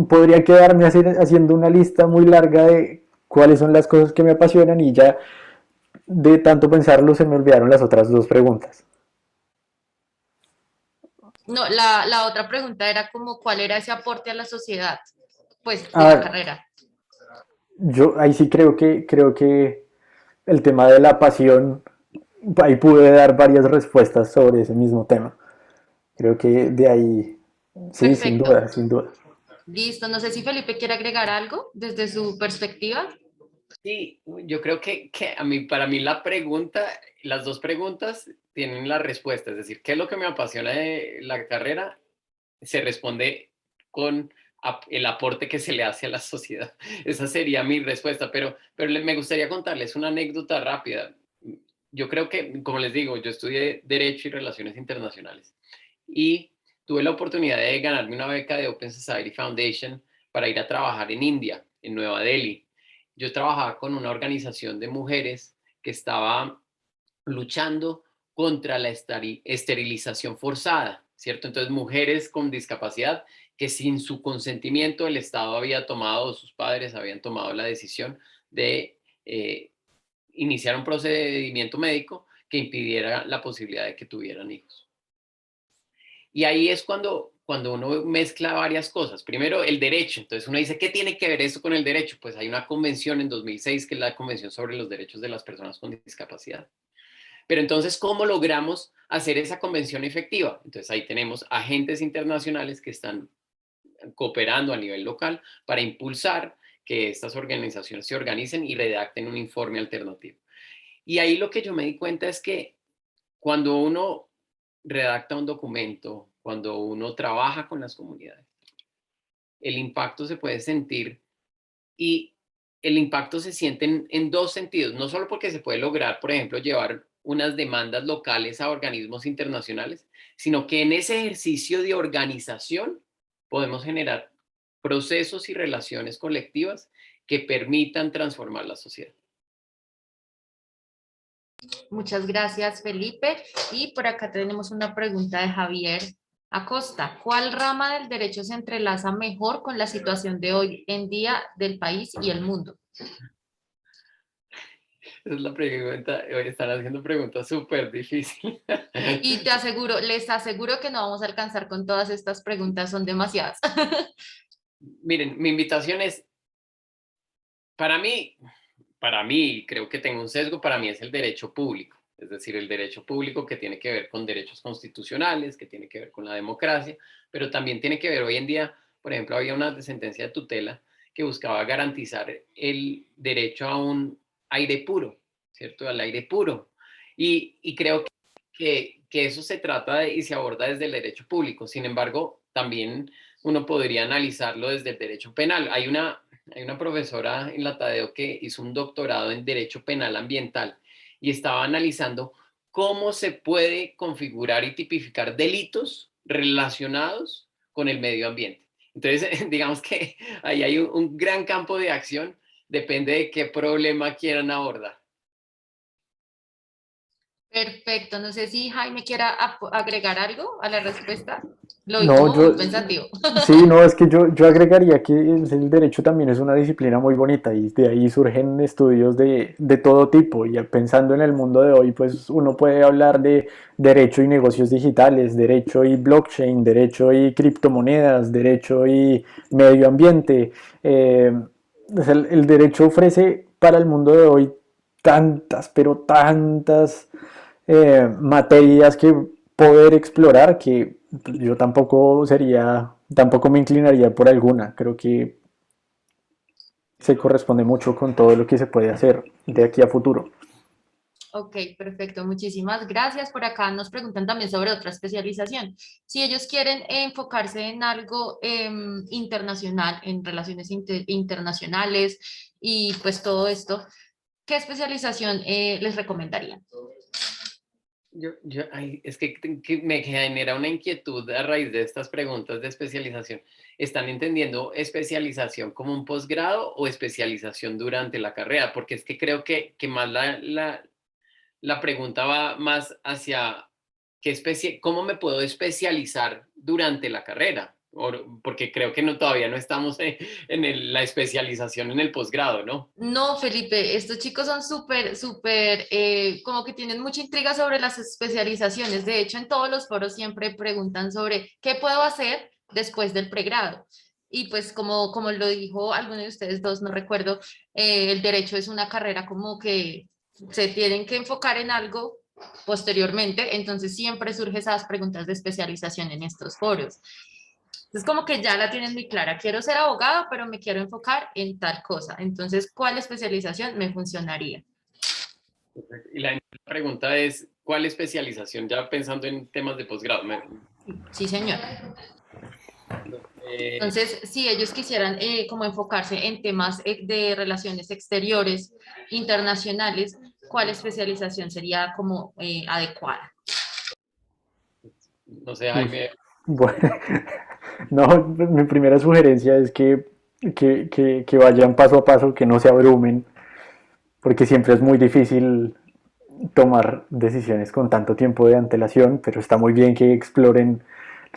podría quedarme haciendo una lista muy larga de cuáles son las cosas que me apasionan y ya de tanto pensarlo se me olvidaron las otras dos preguntas. No, la otra pregunta era como cuál era ese aporte a la sociedad, pues, de la Ah, carrera. yo ahí sí creo que el tema de la pasión, ahí pude dar varias respuestas sobre ese mismo tema. Creo que de ahí, sí, sin Perfecto. duda, sin duda. Listo. No sé si Felipe quiere agregar algo desde su perspectiva. Sí, yo creo que para mí la pregunta, las dos preguntas tienen la respuesta, es decir, ¿qué es lo que me apasiona de la carrera? Se responde con el aporte que se le hace a la sociedad. Esa sería mi respuesta, pero me gustaría contarles una anécdota rápida. Yo creo que, como les digo, yo estudié Derecho y Relaciones Internacionales y tuve la oportunidad de ganarme una beca de Open Society Foundation para ir a trabajar en India, en Nueva Delhi. Yo trabajaba con una organización de mujeres que estaba luchando contra la esterilización forzada, ¿cierto? Entonces, mujeres con discapacidad que sin su consentimiento el Estado había tomado, sus padres habían tomado la decisión de iniciar un procedimiento médico que impidiera la posibilidad de que tuvieran hijos. Y ahí es cuando uno mezcla varias cosas. Primero, el derecho. Entonces uno dice, ¿qué tiene que ver esto con el derecho? Pues hay una convención en 2006 que es la Convención sobre los Derechos de las Personas con Discapacidad. Pero entonces, ¿cómo logramos hacer esa convención efectiva? Entonces ahí tenemos agentes internacionales que están cooperando a nivel local para impulsar que estas organizaciones se organicen y redacten un informe alternativo. Y ahí lo que yo me di cuenta es que cuando uno redacta un documento, cuando uno trabaja con las comunidades, el impacto se puede sentir y el impacto se siente en dos sentidos, no solo porque se puede lograr, por ejemplo, llevar unas demandas locales a organismos internacionales, sino que en ese ejercicio de organización podemos generar procesos y relaciones colectivas que permitan transformar la sociedad. Muchas gracias, Felipe. Y por acá tenemos una pregunta de Javier Acosta. ¿Cuál rama del derecho se entrelaza mejor con la situación de hoy en día del país y el mundo? es la pregunta. Hoy están haciendo preguntas súper difíciles. Y les aseguro que no vamos a alcanzar con todas estas preguntas, son demasiadas. Miren, mi invitación es, para mí, creo que tengo un sesgo, para mí es el derecho público. Es decir, el derecho público que tiene que ver con derechos constitucionales, que tiene que ver con la democracia, pero también tiene que ver hoy en día, por ejemplo, había una sentencia de tutela que buscaba garantizar el derecho a un aire puro, ¿cierto? Al aire puro. Y creo que eso se trata y se aborda desde el derecho público. Sin embargo, también uno podría analizarlo desde el derecho penal. Hay una profesora en la Tadeo que hizo un doctorado en Derecho Penal Ambiental y estaba analizando cómo se puede configurar y tipificar delitos relacionados con el medio ambiente. Entonces, digamos que ahí hay un gran campo de acción, depende de qué problema quieran abordar. Perfecto, no sé si Jaime quiera agregar algo a la respuesta. Lo vi No, como muy pensativo. sí, no, es que yo agregaría que el derecho también es una disciplina muy bonita y de ahí surgen estudios de todo tipo. Y pensando en el mundo de hoy, pues uno puede hablar de derecho y negocios digitales, derecho y blockchain, derecho y criptomonedas, derecho y medio ambiente. O sea, el derecho ofrece para el mundo de hoy tantas, pero tantas materias que poder explorar que yo tampoco me inclinaría por alguna. Creo que se corresponde mucho con todo lo que se puede hacer de aquí a futuro. Ok, perfecto. Muchísimas gracias. Por acá nos preguntan también sobre otra especialización. Si ellos quieren enfocarse en algo internacional, en relaciones internacionales y pues todo esto, ¿qué especialización les recomendarían? Es que me genera una inquietud a raíz de estas preguntas de especialización. ¿Están entendiendo especialización como un posgrado o especialización durante la carrera? Porque es que creo que más la pregunta va más hacia cómo me puedo especializar durante la carrera. Porque creo que todavía no estamos la especialización en el posgrado, ¿no? No, Felipe, estos chicos son súper, como que tienen mucha intriga sobre las especializaciones. De hecho, en todos los foros siempre preguntan sobre qué puedo hacer después del pregrado. Y pues como lo dijo alguno de ustedes dos, no recuerdo, el derecho es una carrera como que se tienen que enfocar en algo posteriormente, entonces siempre surgen esas preguntas de especialización en estos foros. Es como que ya la tienen muy clara. Quiero ser abogado, pero me quiero enfocar en tal cosa. Entonces, ¿cuál especialización me funcionaría? Y la pregunta es, ¿cuál especialización? Ya pensando en temas de posgrado. Sí, señor. Entonces, si ellos quisieran como enfocarse en temas de relaciones exteriores, internacionales, ¿cuál especialización sería como adecuada? No sé, Jaime. Bueno, no, mi primera sugerencia es que vayan paso a paso, que no se abrumen, porque siempre es muy difícil tomar decisiones con tanto tiempo de antelación, pero está muy bien que exploren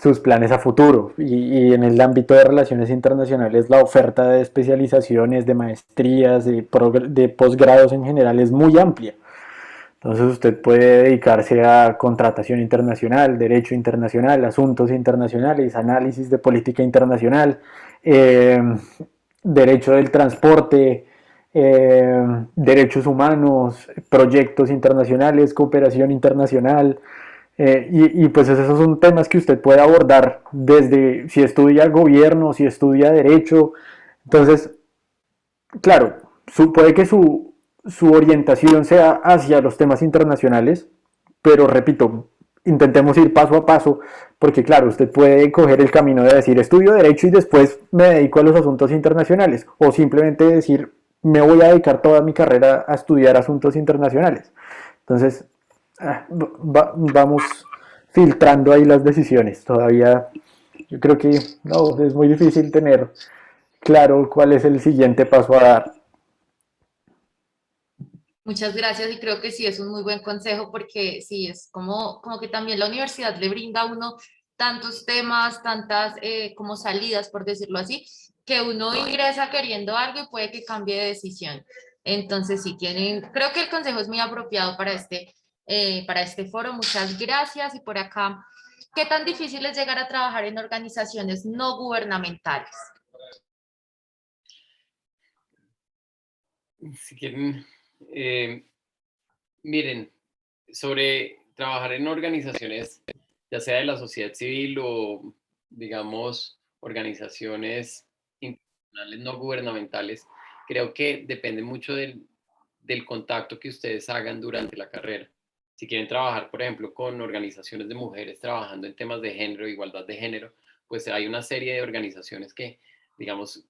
sus planes a futuro. Y en el ámbito de relaciones internacionales, la oferta de especializaciones, de maestrías, de posgrados en general es muy amplia. Entonces usted puede dedicarse a contratación internacional, derecho internacional, asuntos internacionales, análisis de política internacional, eh, derecho del transporte, derechos humanos, proyectos internacionales, cooperación internacional. Pues esos son temas que usted puede abordar desde si estudia gobierno, si estudia derecho. Entonces, claro, puede que su orientación sea hacia los temas internacionales, pero repito, intentemos ir paso a paso, porque claro, usted puede coger el camino de decir estudio derecho y después me dedico a los asuntos internacionales, o simplemente decir me voy a dedicar toda mi carrera a estudiar asuntos internacionales. Entonces, vamos filtrando ahí las decisiones. Todavía yo creo que no, es muy difícil tener claro cuál es el siguiente paso a dar. Muchas gracias y creo que sí es un muy buen consejo porque sí es como que también la universidad le brinda a uno tantos temas, tantas como salidas, por decirlo así, que uno ingresa queriendo algo y puede que cambie de decisión. Entonces, si tienen, creo que el consejo es muy apropiado para este foro. Muchas gracias. Y por acá, ¿qué tan difícil es llegar a trabajar en organizaciones no gubernamentales? Si quieren, miren, sobre trabajar en organizaciones, ya sea de la sociedad civil o, digamos, organizaciones internacionales no gubernamentales, creo que depende mucho del contacto que ustedes hagan durante la carrera. Si quieren trabajar, por ejemplo, con organizaciones de mujeres trabajando en temas de género, igualdad de género, pues hay una serie de organizaciones que, digamos,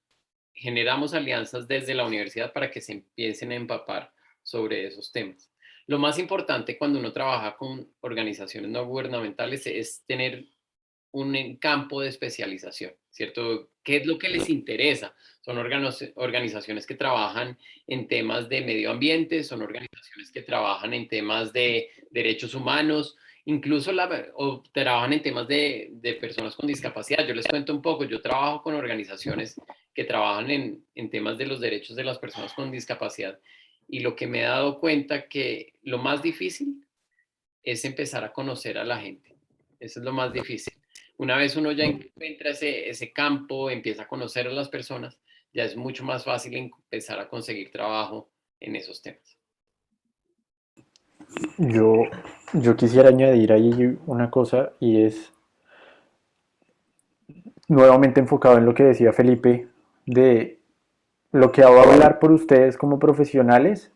generamos alianzas desde la universidad para que se empiecen a empapar sobre esos temas. Lo más importante cuando uno trabaja con organizaciones no gubernamentales es tener un campo de especialización, ¿cierto? ¿Qué es lo que les interesa? Son organizaciones que trabajan en temas de medio ambiente, son organizaciones que trabajan en temas de derechos humanos, incluso o trabajan en temas de personas con discapacidad. Yo les cuento un poco, yo trabajo con organizaciones que trabajan en temas de los derechos de las personas con discapacidad y lo que me he dado cuenta que lo más difícil es empezar a conocer a la gente. Eso es lo más difícil. Una vez uno ya encuentra ese campo, empieza a conocer a las personas, ya es mucho más fácil empezar a conseguir trabajo en esos temas. Yo quisiera añadir ahí una cosa y es nuevamente enfocado en lo que decía Felipe, de lo que va a hablar por ustedes como profesionales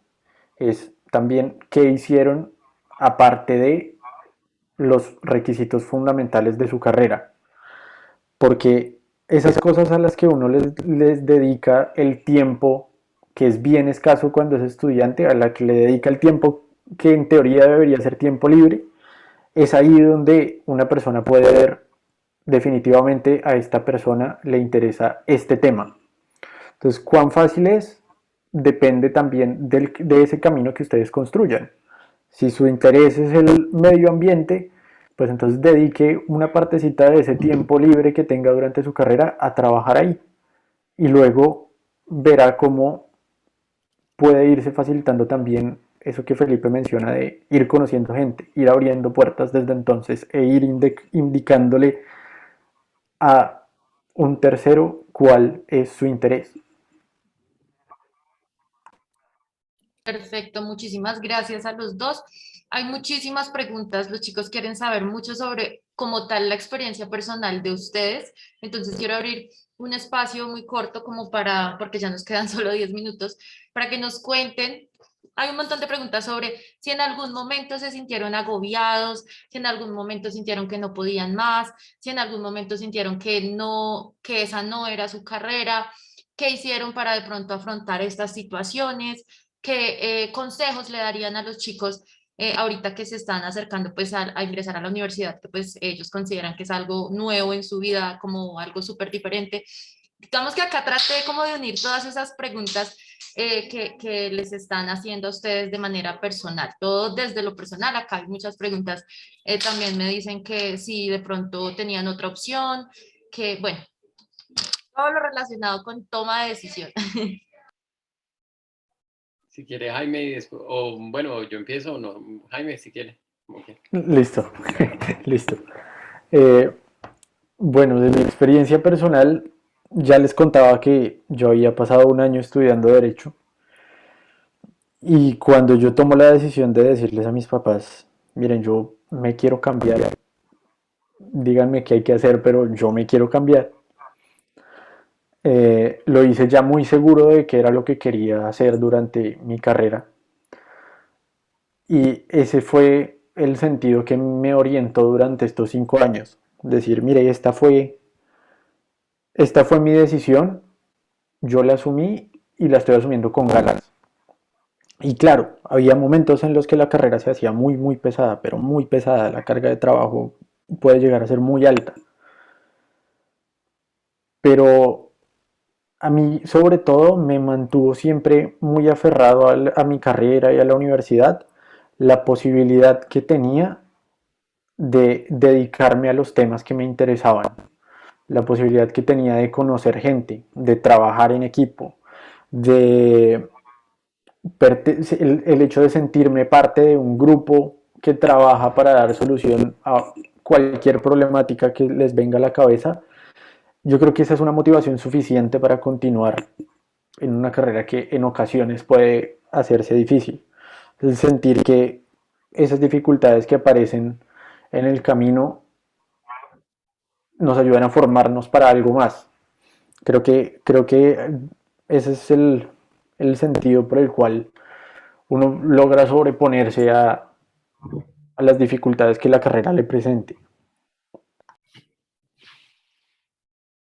es también qué hicieron aparte de los requisitos fundamentales de su carrera. Porque esas cosas a las que uno les dedica el tiempo, que es bien escaso cuando es estudiante, a la que le dedica el tiempo que en teoría debería ser tiempo libre, es ahí donde una persona puede ver definitivamente a esta persona le interesa este tema. Entonces, ¿cuán fácil es? Depende también de ese camino que ustedes construyan. Si su interés es el medio ambiente, pues entonces dedique una partecita de ese tiempo libre que tenga durante su carrera a trabajar ahí. Y luego verá cómo puede irse facilitando también eso que Felipe menciona de ir conociendo gente, ir abriendo puertas desde entonces e ir indicándole a un tercero cuál es su interés. Perfecto, muchísimas gracias a los dos. Hay muchísimas preguntas, los chicos quieren saber mucho sobre como tal la experiencia personal de ustedes, entonces quiero abrir un espacio muy corto como para, porque ya nos quedan solo 10 minutos, para que nos cuenten. Hay un montón de preguntas sobre si en algún momento se sintieron agobiados, si en algún momento sintieron que no podían más, si en algún momento sintieron que no, que esa no era su carrera, qué hicieron para de pronto afrontar estas situaciones, qué consejos le darían a los chicos ahorita que se están acercando pues a ingresar a la universidad, que pues ellos consideran que es algo nuevo en su vida, como algo súper diferente. Digamos que acá traté como de unir todas esas preguntas que les están haciendo a ustedes de manera personal, todo desde lo personal. Acá hay muchas preguntas, también me dicen que si de pronto tenían otra opción, que bueno, todo lo relacionado con toma de decisión. Si quiere Jaime, o bueno, yo empiezo o no, Jaime, si quiere. Okay. Listo, listo. Eh, bueno, de mi experiencia personal, ya les contaba que yo había pasado un año estudiando Derecho y cuando yo tomo la decisión de decirles a mis papás, miren, yo me quiero cambiar, díganme qué hay que hacer, pero yo me quiero cambiar, lo hice ya muy seguro de que era lo que quería hacer durante mi carrera. Y ese fue el sentido que me orientó durante estos 5 años. Decir, mire, esta fue mi decisión, yo la asumí y la estoy asumiendo con ganas. Y claro, había momentos en los que la carrera se hacía muy, muy pesada, pero muy pesada. La carga de trabajo puede llegar a ser muy alta. Pero a mí, sobre todo, me mantuvo siempre muy aferrado a mi carrera y a la universidad, la posibilidad que tenía de dedicarme a los temas que me interesaban, la posibilidad que tenía de conocer gente, de trabajar en equipo, de el hecho de sentirme parte de un grupo que trabaja para dar solución a cualquier problemática que les venga a la cabeza, yo creo que esa es una motivación suficiente para continuar en una carrera que en ocasiones puede hacerse difícil. El sentir que esas dificultades que aparecen en el camino nos ayudan a formarnos para algo más. Creo que ese es el sentido por el cual uno logra sobreponerse a las dificultades que la carrera le presente.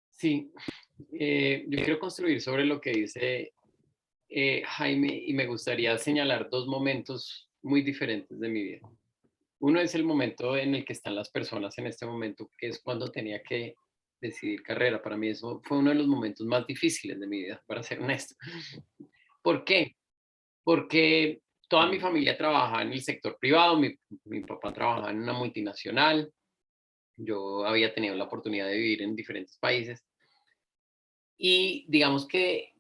Sí, yo quiero construir sobre lo que dice Jaime y me gustaría señalar dos momentos muy diferentes de mi vida. Uno es el momento en el que están las personas en este momento, que es cuando tenía que decidir carrera. Para mí eso fue uno de los momentos más difíciles de mi vida, para ser honesto. ¿Por qué? Porque toda mi familia trabajaba en el sector privado, mi papá trabajaba en una multinacional, yo había tenido la oportunidad de vivir en diferentes países y digamos que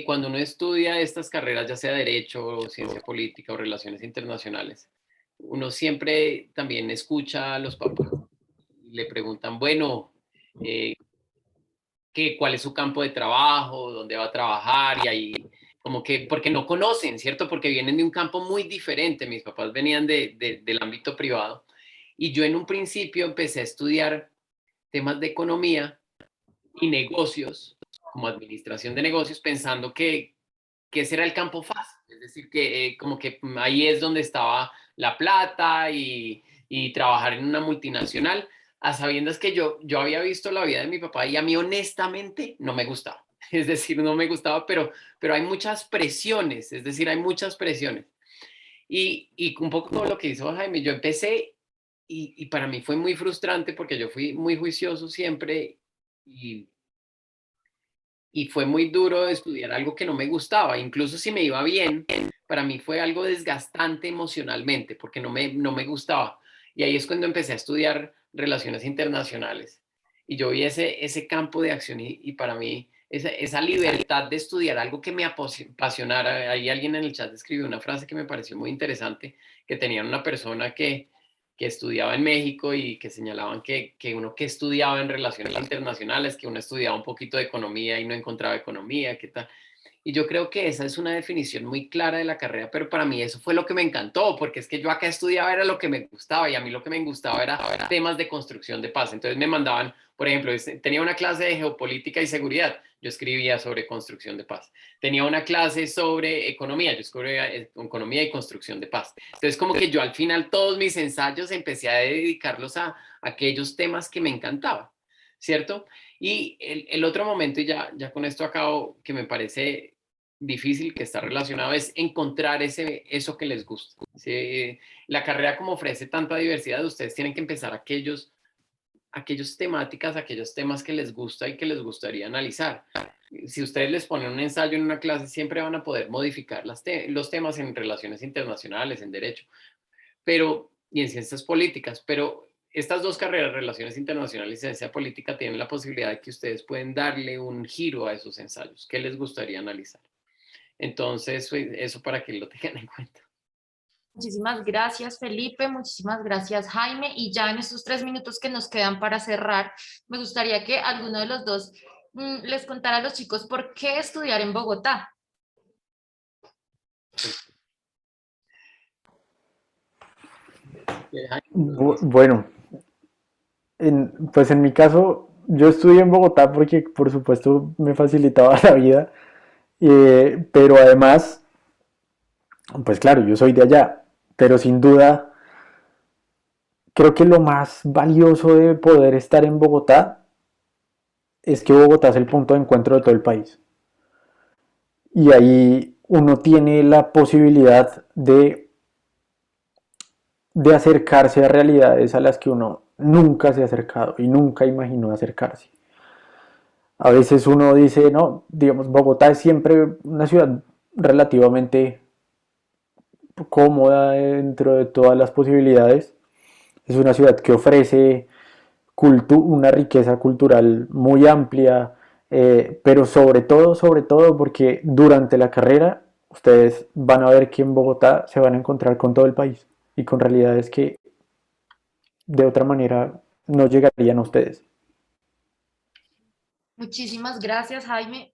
cuando uno estudia estas carreras, ya sea derecho, ciencia política o relaciones internacionales, uno siempre también escucha a los papás y le preguntan, bueno, eh, cuál es su campo de trabajo, dónde va a trabajar y ahí como que, porque no conocen, ¿cierto? Porque vienen de un campo muy diferente. Mis papás venían del ámbito privado y yo en un principio empecé a estudiar temas de economía y negocios, como administración de negocios, pensando que ese era el campo fácil, es decir, que como que ahí es donde estaba la plata y trabajar en una multinacional, a sabiendas que yo había visto la vida de mi papá y a mí honestamente no me gustaba. Es decir, no me gustaba, pero hay muchas presiones, es decir, hay muchas presiones. Y un poco todo lo que hizo Jaime, yo empecé y para mí fue muy frustrante porque yo fui muy juicioso siempre y, y fue muy duro estudiar algo que no me gustaba. Incluso si me iba bien, para mí fue algo desgastante emocionalmente porque no me gustaba. Y ahí es cuando empecé a estudiar relaciones internacionales. Y yo vi ese campo de acción y para mí esa libertad de estudiar algo que me apasionara. Ahí alguien en el chat escribió una frase que me pareció muy interesante, que tenían una persona que estudiaba en México y que señalaban que uno que estudiaba en relaciones internacionales, que uno estudiaba un poquito de economía y no encontraba economía, qué tal. Y yo creo que esa es una definición muy clara de la carrera, pero para mí eso fue lo que me encantó, porque es que yo acá estudiaba era lo que me gustaba y a mí lo que me gustaba era temas de construcción de paz. Entonces me mandaban, por ejemplo, tenía una clase de geopolítica y seguridad, yo escribía sobre construcción de paz. Tenía una clase sobre economía, yo escribía economía y construcción de paz. Entonces como que yo al final todos mis ensayos empecé a dedicarlos a aquellos temas que me encantaban, ¿cierto? Y el otro momento, y ya con esto acabo, que me parece difícil, que está relacionado, es encontrar eso que les gusta. ¿Sí? La carrera como ofrece tanta diversidad, ustedes tienen que empezar aquellos temáticas, aquellos temas que les gusta y que les gustaría analizar. Si ustedes les ponen un ensayo en una clase, siempre van a poder modificar los temas en relaciones internacionales, en derecho, y en ciencias políticas, pero estas dos carreras, relaciones internacionales y ciencia política, tienen la posibilidad de que ustedes pueden darle un giro a esos ensayos. ¿Qué les gustaría analizar? Entonces, eso para que lo tengan en cuenta. Muchísimas gracias, Felipe. Muchísimas gracias, Jaime. Y ya en estos 3 minutos que nos quedan para cerrar, me gustaría que alguno de los dos les contara a los chicos por qué estudiar en Bogotá. Bueno, pues en mi caso, yo estudié en Bogotá porque por supuesto me facilitaba la vida, pero además, pues claro, yo soy de allá, pero sin duda creo que lo más valioso de poder estar en Bogotá es que Bogotá es el punto de encuentro de todo el país. Y ahí uno tiene la posibilidad de acercarse a realidades a las que uno nunca se ha acercado y nunca imaginó acercarse. A veces uno dice, no, digamos, Bogotá es siempre una ciudad relativamente cómoda dentro de todas las posibilidades. Es una ciudad que ofrece una riqueza cultural muy amplia, pero sobre todo porque durante la carrera ustedes van a ver que en Bogotá se van a encontrar con todo el país y con realidades que de otra manera no llegarían a ustedes. Muchísimas gracias, Jaime.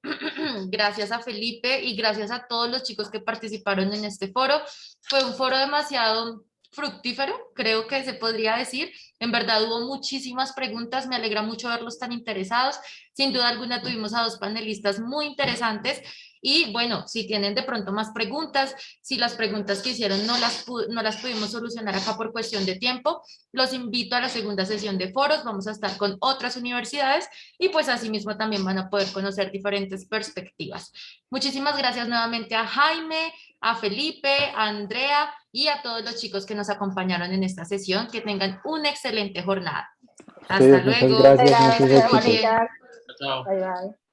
Gracias a Felipe y gracias a todos los chicos que participaron en este foro. Fue un foro demasiado fructífero, creo que se podría decir. En verdad hubo muchísimas preguntas, me alegra mucho verlos tan interesados. Sin duda alguna tuvimos a dos panelistas muy interesantes y bueno, si tienen de pronto más preguntas, si las preguntas que hicieron no las pudimos solucionar acá por cuestión de tiempo, los invito a la segunda sesión de foros. Vamos a estar con otras universidades y pues asimismo también van a poder conocer diferentes perspectivas. Muchísimas gracias nuevamente a Jaime, a Felipe, a Andrea y a todos los chicos que nos acompañaron en esta sesión. Que tengan una excelente jornada. Hasta Ustedes, muchas luego. gracias, muchos Gracias, éxitos. Muy bien. Juanita. Chao. Bye, bye.